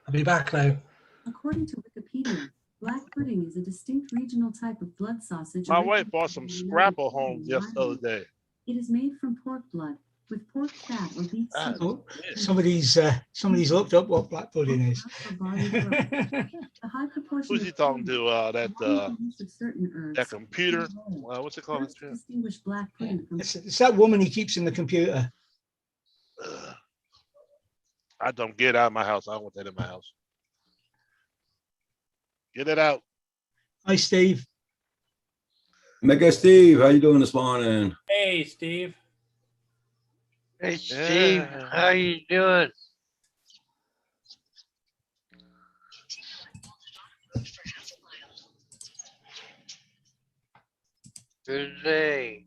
I'll be back now. According to Wikipedia, black pudding is a distinct regional type of blood sausage. My wife originating bought some from the United scrapple Kingdom home and just the other Ireland. day. It is made from pork blood with pork fat or beef Ah. sugar. Oh, somebody's looked up what black pudding is. Or barley flour. The high proportion Who's he of talking pudding, to? along with the use of certain herbs, That computer? plays a role. What's it called? Helps to distinguish black pudding from It's that woman he keeps in the computer. I don't get out of my house. I don't want that in my house. Get it out. Hi, Steve. Mega Steve, how you doing this morning? Hey, Steve. Hey, Steve, Yeah. how you doing? Good day.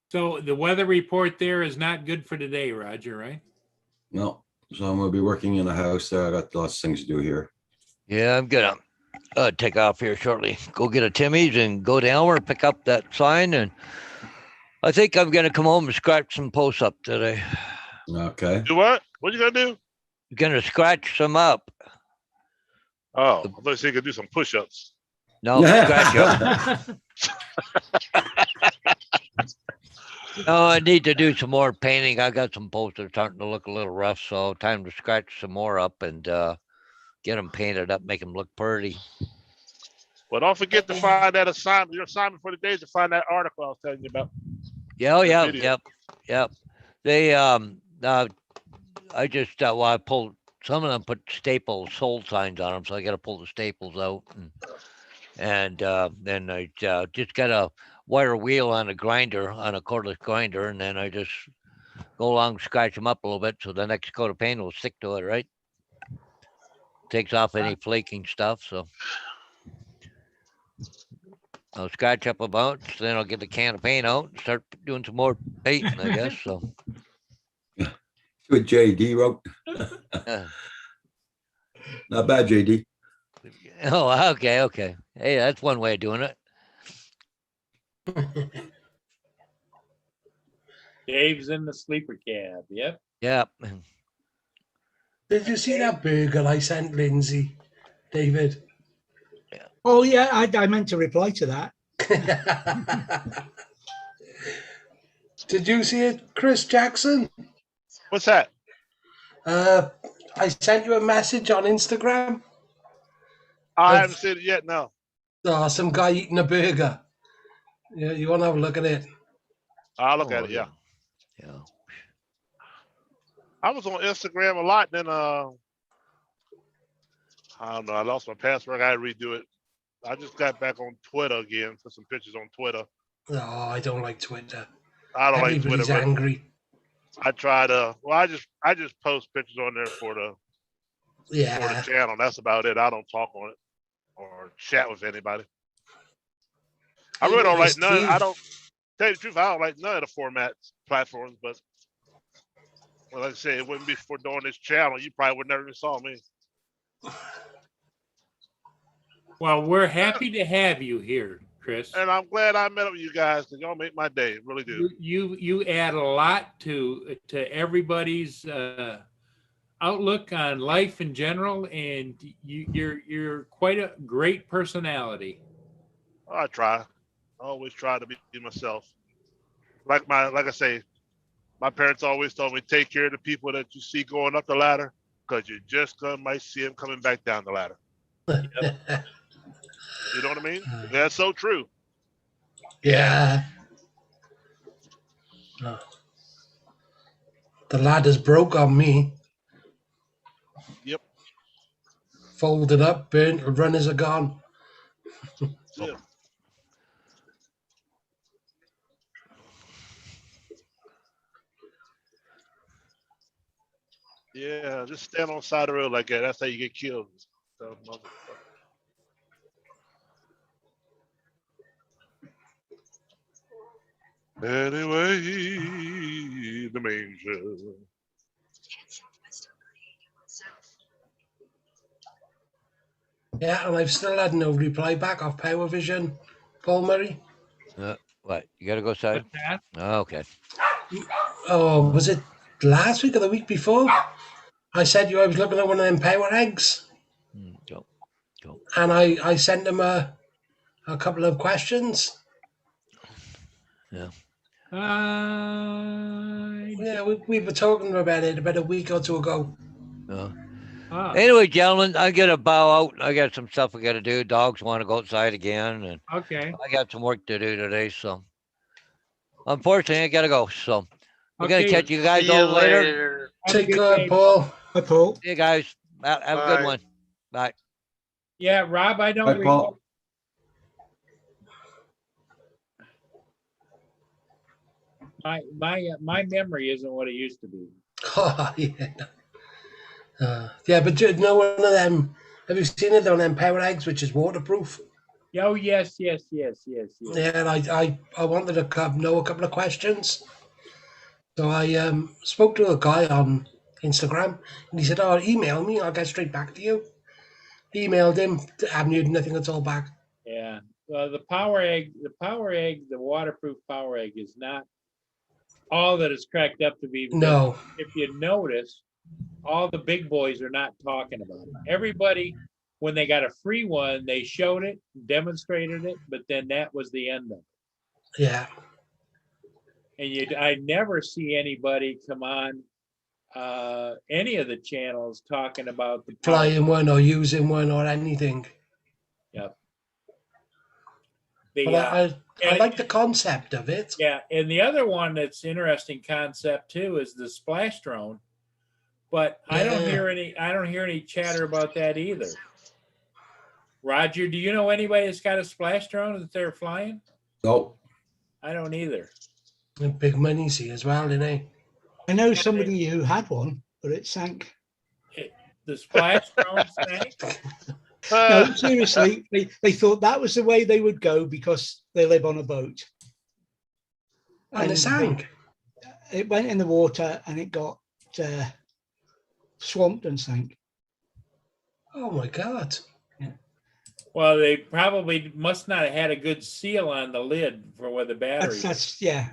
So the weather report there is not good for today, Roger, right? No, so I'm gonna be working in a house. I got lots of things to do here. Yeah, I'm gonna take off here shortly. Go get a Timmy's and go to Elmer, pick up that sign, and I think I'm gonna come home and scratch some posts up today. Okay. Do what? What you gonna do? Gonna scratch some up. Oh, I thought you said you could do some push-ups. No, scratch up. No, I need to do some more painting. I got some posters starting to look a little rough, so time to scratch some more up and get them painted up, make them look pretty. Well, don't forget to find that assignment. Your assignment for the day is to find that article I was telling you about. Yeah, oh, The yeah, video. yep. They, I just, well, I pulled, some of them put staples, sold signs on them, so I gotta pull the staples out. And then I just got a wire wheel on a grinder, on a cordless grinder, and then I just go along, scratch them up a little bit, so the next coat of paint will stick to it, right? Takes off any flaking stuff, so. I'll scratch up a bunch, then I'll get the can of paint out and start doing some more painting, I guess, so. What JD wrote. uh, Not bad, JD. Oh, okay. Hey, that's one way of doing it. Dave's in the sleeper cab. Yep. Yeah. Did you see that burger I sent Lindsay, David? Oh yeah, I meant to reply to that. Did you see it, Chris Jackson? What's that? I sent you a message on Instagram. I haven't seen it yet. No. Oh, some guy eating a burger. Yeah, you want to have a look at it? I'll look Oh, at it. Yeah. Yeah. I was on Instagram a lot. Then I don't know. I lost my password. I got to redo it. I just got back on Twitter again. Put some pictures on Twitter. Oh, I don't like Twitter. I don't like Everybody's Twitter. But angry. I try to. Well, I just post pictures on there for the Yeah. channel. That's about it. I don't talk on it or chat with anybody. I really don't like none. I don't tell you the truth. I don't like none of the formats platforms. But well, like I said, it wouldn't be for doing this channel. You probably would never even saw me. Well, we're happy to have you here, Chris. And I'm glad I met up with you guys because y'all make my day. Really do. You add a lot to everybody's outlook on life in general, and you're quite a great personality. I try. I always try to be myself. Like I say, my parents always told me, take care of the people that you see going up the ladder, because you just might see them coming back down the ladder. You know what I mean? That's so true. Yeah. Oh. The ladder's broke on me. Yep. Folded up, burnt, the runners are gone. Yeah. Yeah, just stand on the side of the road like that. That's how you get killed. So, anyway, the manger. Yeah, and I've still had no reply back off Power Vision, Paul Murray. What? You gotta go outside? What's that? Oh, okay. Oh, was it last week or the week before? I said I was looking at one of them Power eggs, Go. and I sent him a couple of questions. Yeah. Yeah, we were talking about it about a week or two ago. Anyway, gentlemen, I gotta bow out. I got some stuff I gotta do. Dogs want to go outside again, and Okay. I got some work to do today. So, unfortunately, I gotta go. So, we're gonna Okay. catch you guys See you all later. later. Have a Take good care, day. Paul. Hi, Paul. See you guys. Have a Bye. good one. Bye. Yeah, Rob, I don't Bye, Paul. my memory isn't what it used to be. Oh, yeah. Yeah, but you know one of them. Have you seen it on them Power eggs, which is waterproof? Oh, yes. Yeah, and I wanted to know a couple of questions. So I spoke to a guy on Instagram, and he said, "Oh, email me. I'll get straight back to you." Emailed him. Haven't heard nothing at all back. Yeah. Well, the waterproof power egg is not all that it's cracked up to be. Because No. if you notice, all the big boys are not talking about it. Everybody, when they got a free one, they showed it, demonstrated it, but then that was the end of it. Yeah. And I never see anybody come on any of the channels talking about the power. Flying one or using one or anything. Yep. But The, I and- like the concept of it. yeah, and the other one that's interesting concept too is the splash drone. But I don't Yeah. hear any chatter about that either. Roger, do you know anybody that's got a splash drone that they're flying? Nope. I don't either. And big money, see, as well, you know. I know somebody who had one, but it sank. The splash drone sank? No, seriously, they thought that was the way they would go because they live on a boat. And it sank. It went in the water and it got swamped and sank. Oh my God. Well, they probably must not have had a good seal on the lid for where the battery. That's yeah.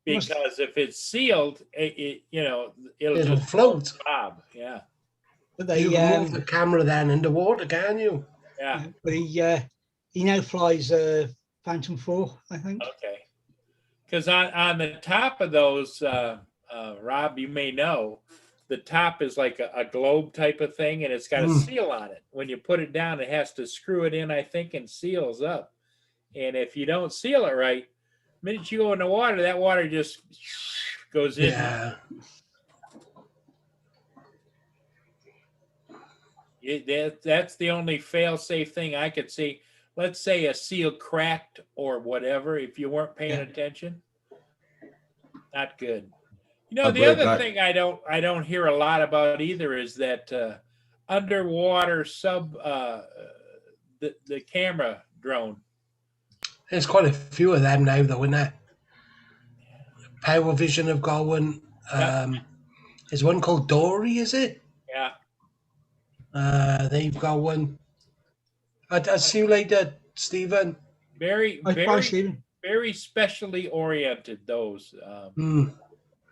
Because if it's sealed, it'll It'll just float. bob. Yeah, But they You can move the camera then in the water, can you? yeah. but he now flies Phantom 4, I think. Okay. Because on the top of those, Rob, you may know, the top is like a globe type of thing, and it's got a seal on it. When you put it down, it has to screw it in, I think, and seals up. And if you don't seal it right, the minute you go in the water, that water just goes in. Yeah. That's the only fail-safe thing I could see. Let's say a seal cracked or whatever, if you weren't paying attention. Not good. You know, the other thing I don't hear a lot about either is that underwater the camera drone. There's quite a few of them now, though, isn't there? Power Vision have got one. There's one called Dory, is it? Yeah. They've got one. I'll see you later, Stephen. Very, Bye, very, Stephen. very specially oriented, those.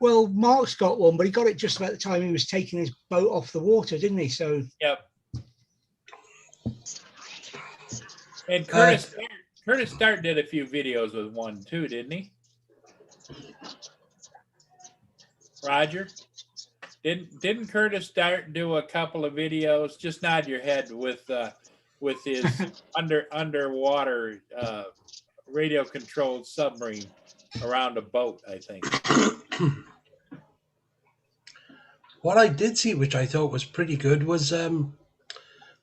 Well, Mark's got one, but he got it just about the time he was taking his boat off the water, didn't he? So Yep. And Curtis Dart did a few videos with one too, didn't he? Roger, didn't Curtis Dart do a couple of videos? Just nod your head with his underwater radio controlled submarine around a boat, I think. What I did see, which I thought was pretty good, was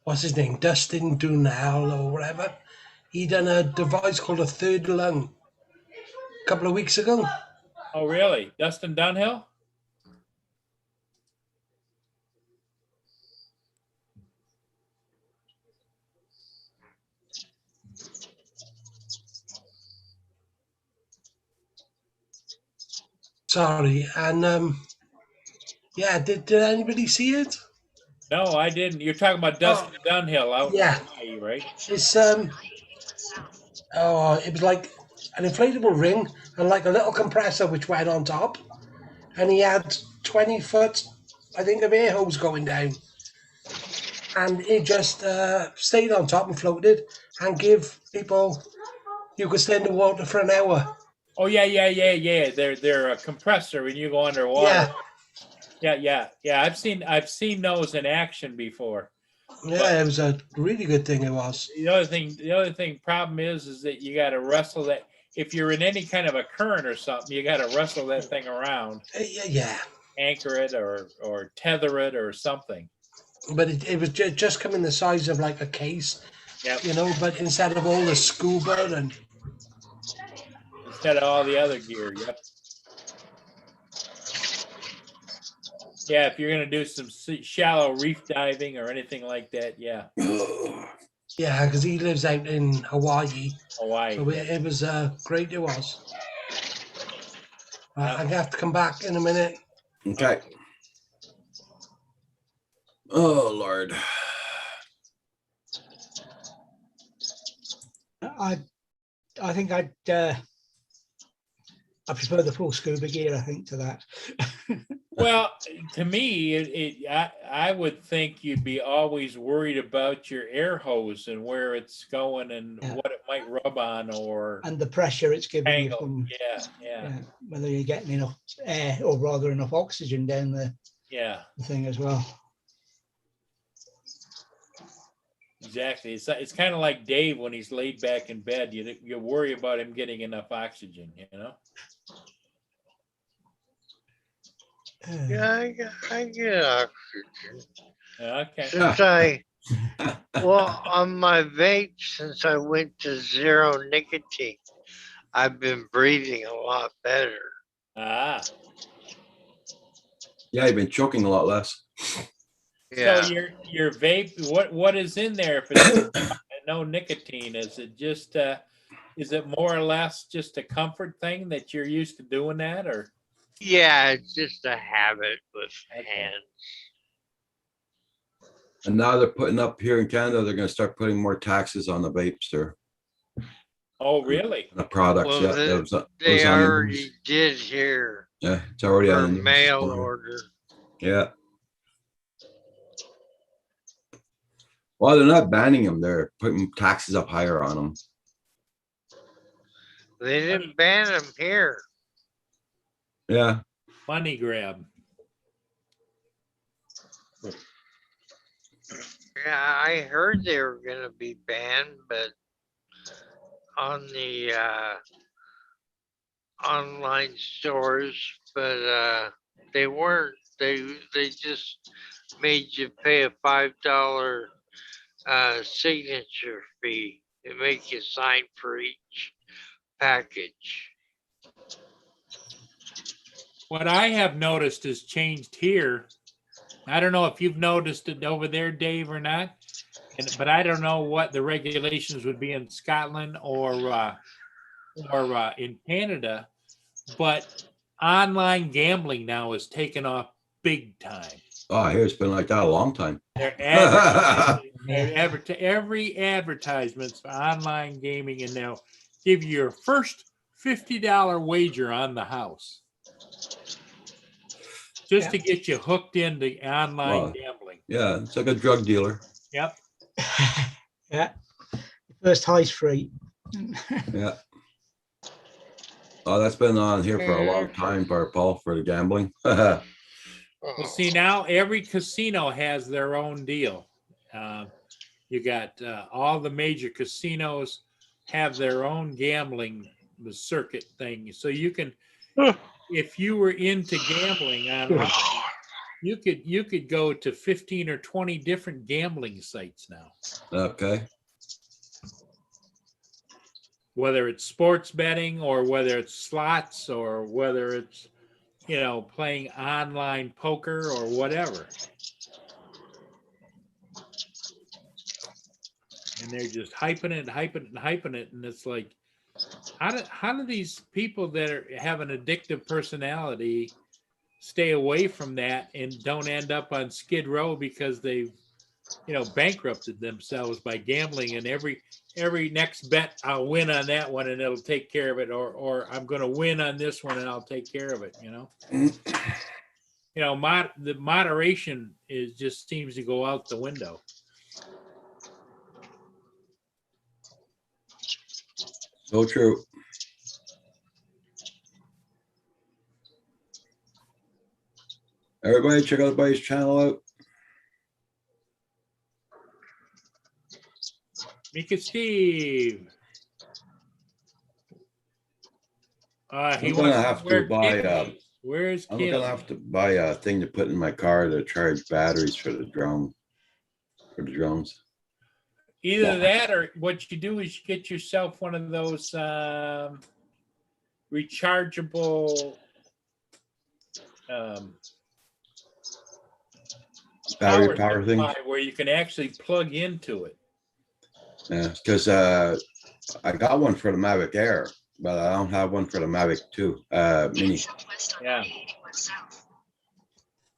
what's his name, Dustin Dunell or whatever. He done a device called a third lung a couple of weeks ago. Oh, really? Dustin Dunhill? Sorry, and yeah, did anybody see it? No, I didn't. You're talking about Dustin Dunhill out Yeah. in Hawaii, right? It's it was like an inflatable ring and like a little compressor which went on top, and he had 20 foot, I think, of air hose going down, and it just stayed on top and floated and give people, you could stay in the water for an hour. Oh yeah. They're a compressor when you go underwater. Yeah. I've seen those in action before. Yeah, it was a really good thing. It was. The other thing problem is that you got to wrestle that. If you're in any kind of a current or something, you got to wrestle that thing around. Yeah. Anchor it or tether it or something. But it was just coming the size of like a case. Yep. You know, but instead of all the scuba and Instead of all the other gear. Yep. Yeah, if you're going to do some shallow reef diving or anything like that, yeah. yeah, because he lives out in Hawaii. Hawaii. So it was great. It was. I have to come back in a minute. Okay. Oh, Lord. I think I prefer the full scuba gear, I think, to that. Well, to me, I would think you'd be always worried about your air hose and where it's going and what it might rub on or And the pressure it's giving you angle. from Yeah. whether you're getting enough air or rather enough oxygen down there. Yeah, thing as well. exactly. It's kind of like Dave when he's laid back in bed. You worry about him getting enough oxygen, you know? Yeah, I get oxygen. Okay. Since well, on my vape, since I went to zero nicotine, I've been breathing a lot better. Ah, Yeah, you've been choking a lot less. Yeah. so your vape, what is in there if it's no nicotine? Is it just is it more or less just a comfort thing that you're used to doing that, or? Yeah, it's just a habit with Okay. hands. And now they're putting up here in Canada, they're gonna start putting more taxes on the vapes there, Oh, really? the products. Well, Yeah, it was they on the already news. did here Yeah, it's already for on the news. mail order. Yeah. Well, they're not banning them. They're putting taxes up higher on them. They didn't ban them here. Yeah. Money grab. Yeah, I heard they were gonna be banned, but on the online stores, but they weren't. They just made you pay a $5 signature fee. They make you sign for each package. What I have noticed has changed here. I don't know if you've noticed it over there, Dave, or not. But I don't know what the regulations would be in Scotland or in Canada. But online gambling now is taken off big time. Oh, here it's been like that a long time. They're advertising, every advertisements for online gaming, and now give you your first $50 wager on the house, just to get you hooked into online Wow. gambling. Yeah, it's like a drug dealer. Yep. Yeah. First high street. Yeah. Oh, that's been on here for a long time, Paul, for the gambling. Well, see, now every casino has their own deal. You got all the major casinos have their own gambling circuit thing. So you can, if you were into gambling online, you could go to 15 or 20 different gambling sites now. Okay. Whether it's sports betting or whether it's slots or whether it's, playing online poker or whatever. And they're just hyping it. And it's like, how do these people that have an addictive personality stay away from that and don't end up on Skid Row because they've, bankrupted themselves by gambling, and every next bet I'll win on that one and it'll take care of it, or I'm going to win on this one and I'll take care of it. The moderation just seems to go out the window. So true. Everybody check out Buddy's channel out. Mika Steve. I'm gonna have to buy Where's I'm Caleb? gonna have to buy a thing to put in my car to charge batteries for the drone. For the drones. Either that, or what you do is you get yourself one of those rechargeable Battery power thing. where you can actually plug into it. Yeah, because I got one for the Mavic Air, but I don't have one for the Mavic 2 Mini. Yeah.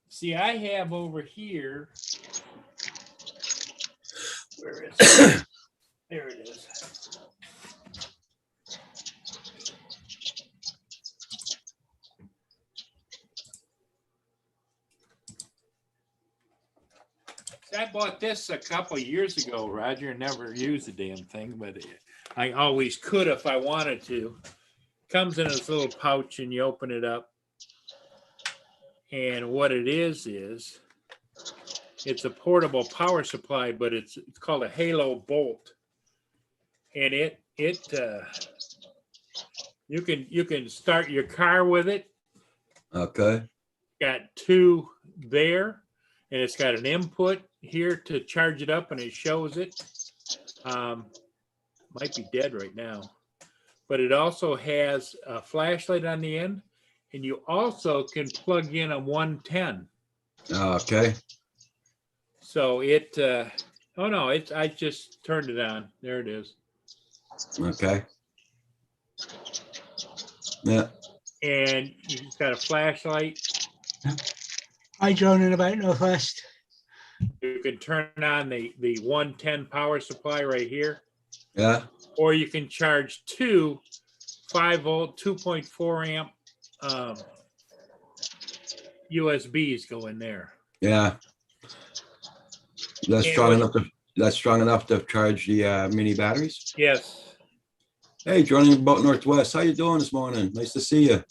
See, I have over here. Where is it? There it is. I bought this a couple of years ago, Roger. Never used the damn thing, but I always could if I wanted to. Comes in this little pouch and you open it up. And what it is it's a portable power supply, but it's called a Halo Bolt. And you can start your car with it. Okay. Got two there, and it's got an input here to charge it up, and it shows it. Might be dead right now, but it also has a flashlight on the end, and you also can plug in a 110. Okay. So it, oh no, I just turned it on. There it is. Okay. Yeah. And you've got a flashlight. Hi, droning about Northwest. You can turn on the 110 power supply right here, Yeah. or you can charge two 5-volt, 2.4 amp USBs go in there. Yeah. That's And strong what- enough to, that's strong enough to charge the mini batteries. Yes. Hey, joining about Northwest. How you doing this morning? Nice to see you.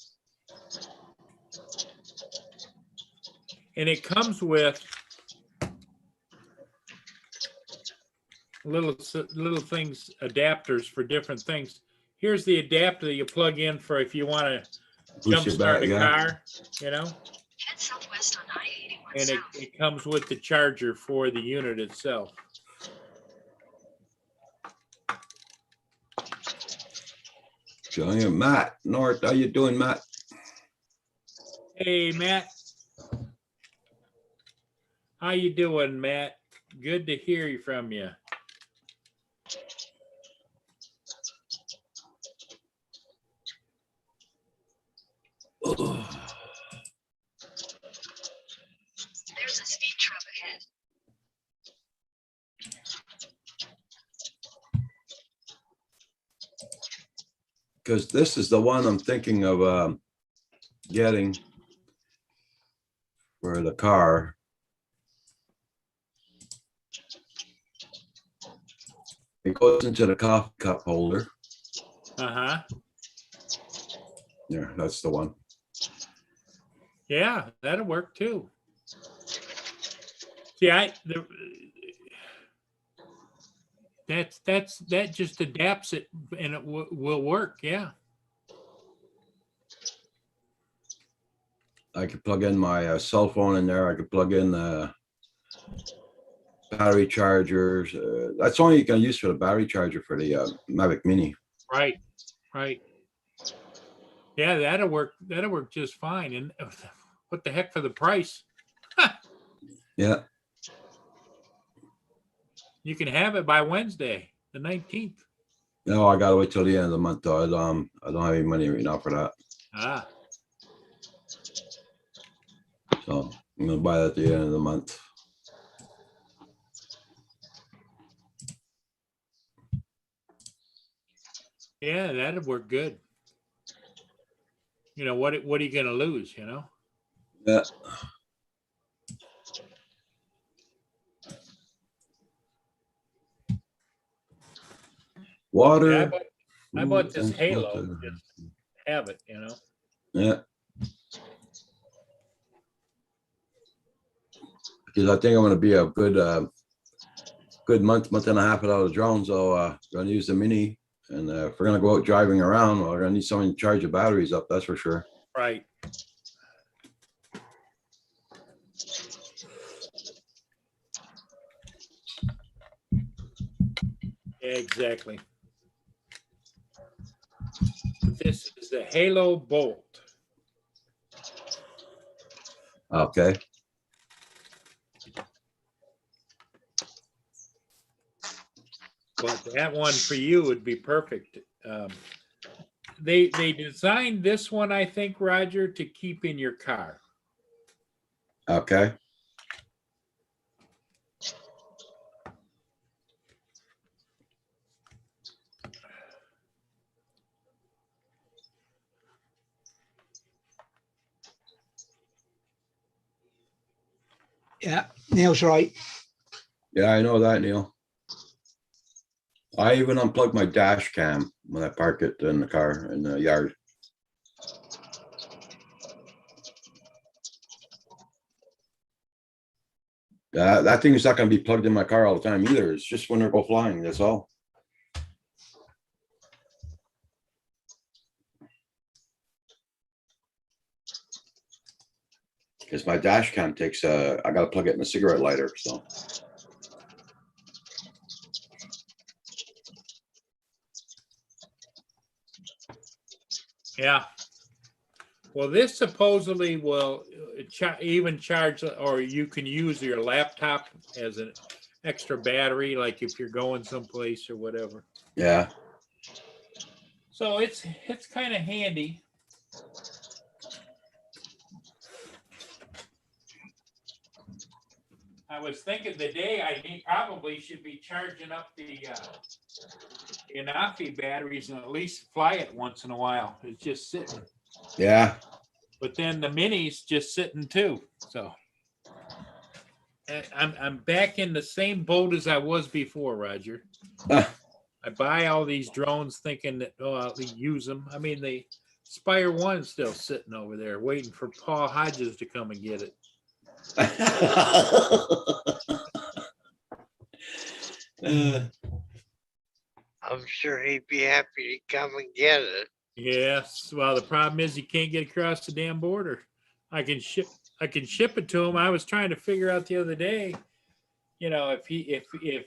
And it comes with little things, adapters for different things. Here's the adapter that you plug in for if you want to Boost your jumpstart back, a yeah. car, you know? Head southwest on I-81 And south. it comes with the charger for the unit itself. Joining Matt North. How you doing, Matt? Hey, Matt. How you doing, Matt? Good to hear from you. There's a speed trap ahead. Because this is the one I'm thinking of getting for the car. It goes into the coffee cup holder. Uh-huh. Yeah, that's the one. Yeah, that'll work too. See, that just adapts it and it will work. Yeah. I could plug in my cell phone in there. I could plug in battery chargers. That's only you can use for the battery charger for the Mavic Mini. Right. Right. Yeah, that'll work. That'll work just fine. And what the heck for the price? Yeah. You can have it by Wednesday, the 19th. No, I gotta wait till the end of the month though. I don't have any money right now for that. Ah, So I'm gonna buy that at the end of the month. yeah, that'd work good. You know, what are you gonna lose, you know? Yeah. Water. Yeah, I bought this food, and Halo, water. just have it, you know? Yeah. Because I think I'm gonna be a good month and a half without a drone, so gonna use the Mini. And if we're gonna go out driving around, we're gonna need someone to charge the batteries up, that's for sure. Right. Exactly. This is the Halo Bolt. Okay. But that one for you would be perfect. They designed this one, I think, Roger, to keep in your car. Okay. Yeah, Neil's right. Yeah, I know that, Neil. I even unplugged my dash cam when I park it in the car in the yard. That thing is not gonna be plugged in my car all the time either. It's just when they go flying, that's all. Because my dash cam takes, I gotta plug it in a cigarette lighter, so. Yeah. Well, this supposedly will even charge, or you can use your laptop as an extra battery, like if you're going someplace or whatever. Yeah, So it's kind of handy. I was thinking the day probably should be charging up the Inafi batteries and at least fly it once in a while. It's just sitting. yeah. But then the mini's just sitting too. So I'm back in the same boat as I was before, Roger. I buy all these drones thinking that, oh, I'll use them. I mean, the Spire 1's still sitting over there waiting for Paul Hodges to come and get it. I'm sure he'd be happy to come and get it. Yes. Well, the problem is you can't get across the damn border. I can ship it to him. I was trying to figure out the other day, if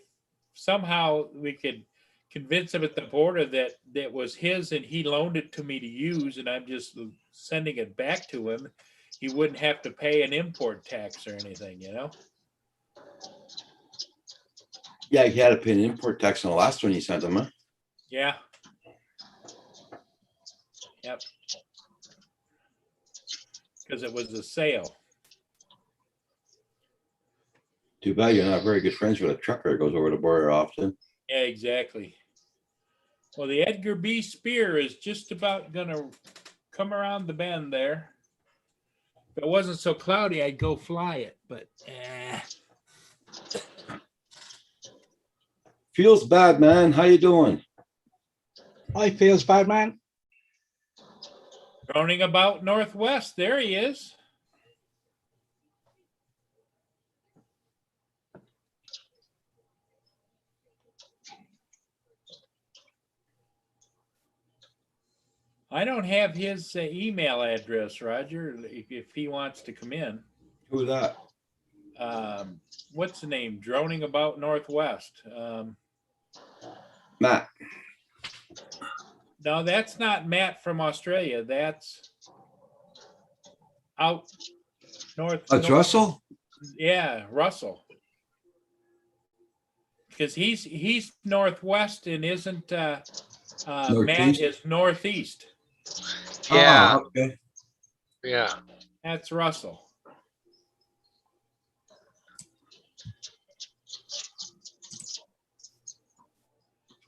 somehow we could convince him at the border that was his and he loaned it to me to use and I'm just sending it back to him, he wouldn't have to pay an import tax or anything, Yeah, he had to pay an import tax on the last one you sent him, huh? Yeah. Yep. Because it was a sale. Too bad you're not very good friends with a trucker that goes over the border often. Yeah, exactly. Well, the Edgar B. Spear is just about gonna come around the bend there. If it wasn't so cloudy, I'd go fly it, but Feels bad, man. How you doing? I feels bad, man. droning about northwest. There he is. I don't have his email address, Roger, if he wants to come in. Who's that? What's the name? Droning about northwest. Matt. No, that's not Matt from Australia. That's out north. That's Russell? Yeah, Russell. Because he's northwest and isn't Matt Northeast? is northeast. Yeah, Oh, okay. yeah. That's Russell.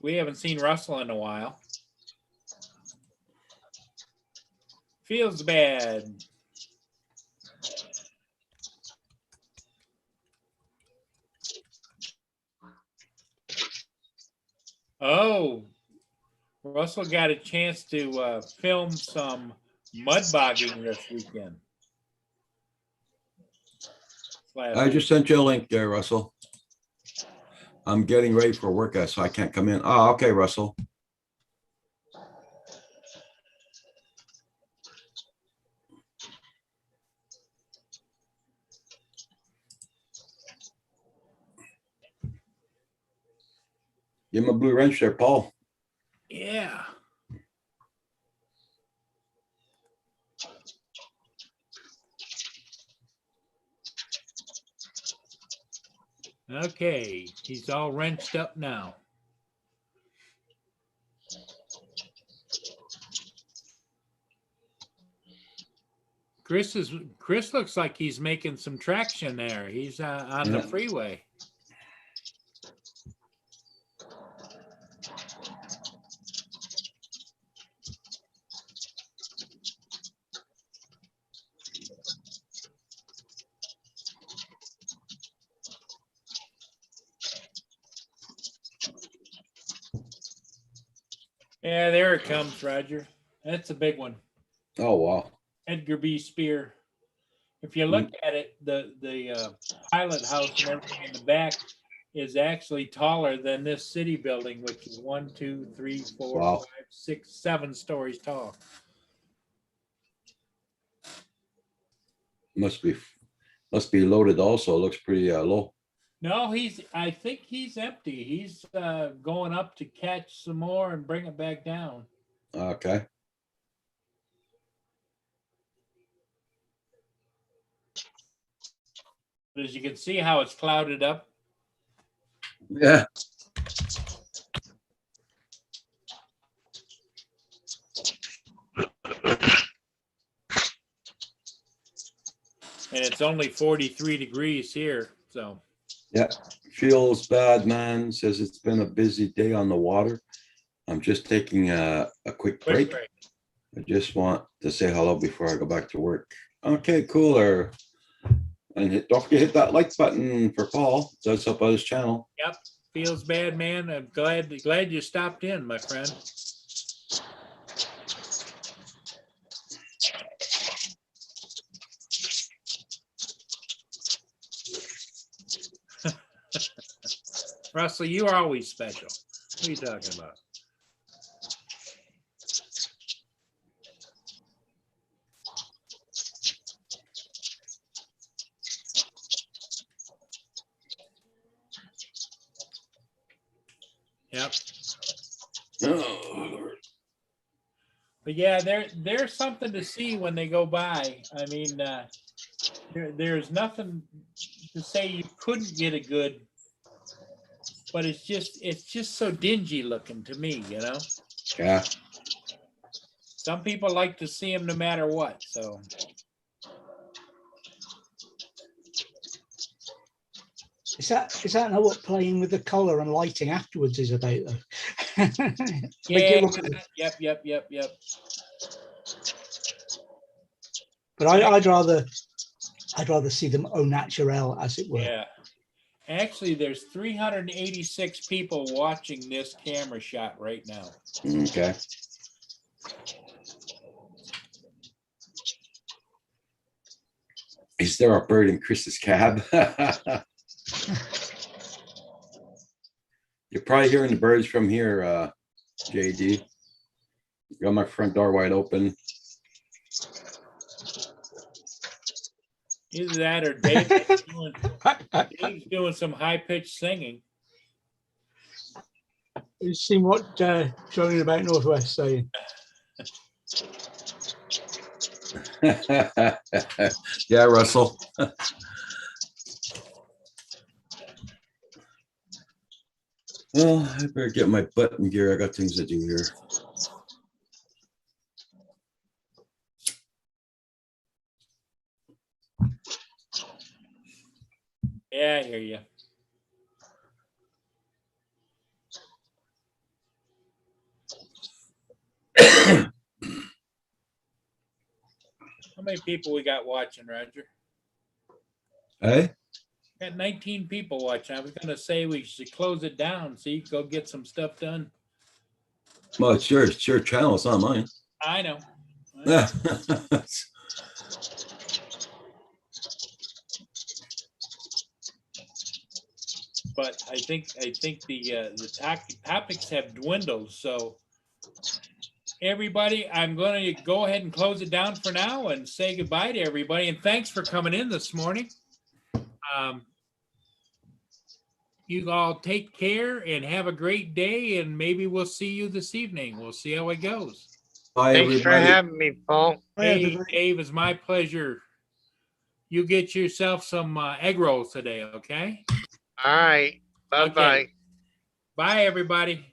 We haven't seen Russell in a while. Feels bad. Oh, Russell got a chance to film some mud bogging this weekend. I just sent you a link there, Russell. I'm getting ready for work, so I can't come in. Oh, okay, Russell. Give him a blue wrench there, Paul. Yeah. Okay, he's all wrenched up now. Chris looks like he's making some traction there. He's on the freeway. Yeah, there it comes, Roger. That's a big one. Oh, wow. Edgar B. Spear. If you look at it, the pilot house and everything in the back is actually taller than this city building, which is 1, 2, 3, 4, Wow. 5, 6, 7 stories tall. Must be loaded also. Looks pretty low. No, I think he's empty. He's going up to catch some more and bring it back down. Okay. But as you can see how it's clouded up. Yeah. And it's only 43 degrees here, so. Yeah. Feels bad, man. Says it's been a busy day on the water. I'm just taking a quick break. I just want to say hello before I go back to work. Okay, cooler. And don't forget to hit that like button for Paul. It does help out his channel. Yep, feels bad, man. I'm glad you stopped in, my friend. Russell, you are always special. What are you talking about? Yep. Oh, Lord. But yeah, there's something to see when they go by. I mean, there's nothing to say you couldn't get a good, but it's just so dingy looking to me, you know. Yeah. Some people like to see them no matter what. So Is that not what playing with the color and lighting afterwards is about, though? yeah, yep. But I'd rather see them au naturel, as it were. Yeah. Actually, there's 386 people watching this camera shot right now. Okay. Is there a bird in Chris's cab? You're probably hearing the birds from here, JD. Got my front door wide open. Either that or Dave's doing some high-pitched singing. You've seen what Johnny about Northwest saying. Yeah, Russell. Well, I better get my butt in gear. I got things to do here. Yeah, I hear you. How many people we got watching, Roger? Hey? Got 19 people watching. I was gonna say we should close it down so you can go get some stuff done. Well, it's your channel. It's not mine. I know. Yeah. But I think the topics have dwindled. So everybody, I'm going to go ahead and close it down for now and say goodbye to everybody. And thanks for coming in this morning. You all take care and have a great day. And maybe we'll see you this evening. We'll see how it goes. Bye, Thanks for everybody. having me, Paul. Hey, Dave, it's my pleasure. You get yourself some egg rolls today, okay? All right. Bye-bye. Okay. Bye, everybody.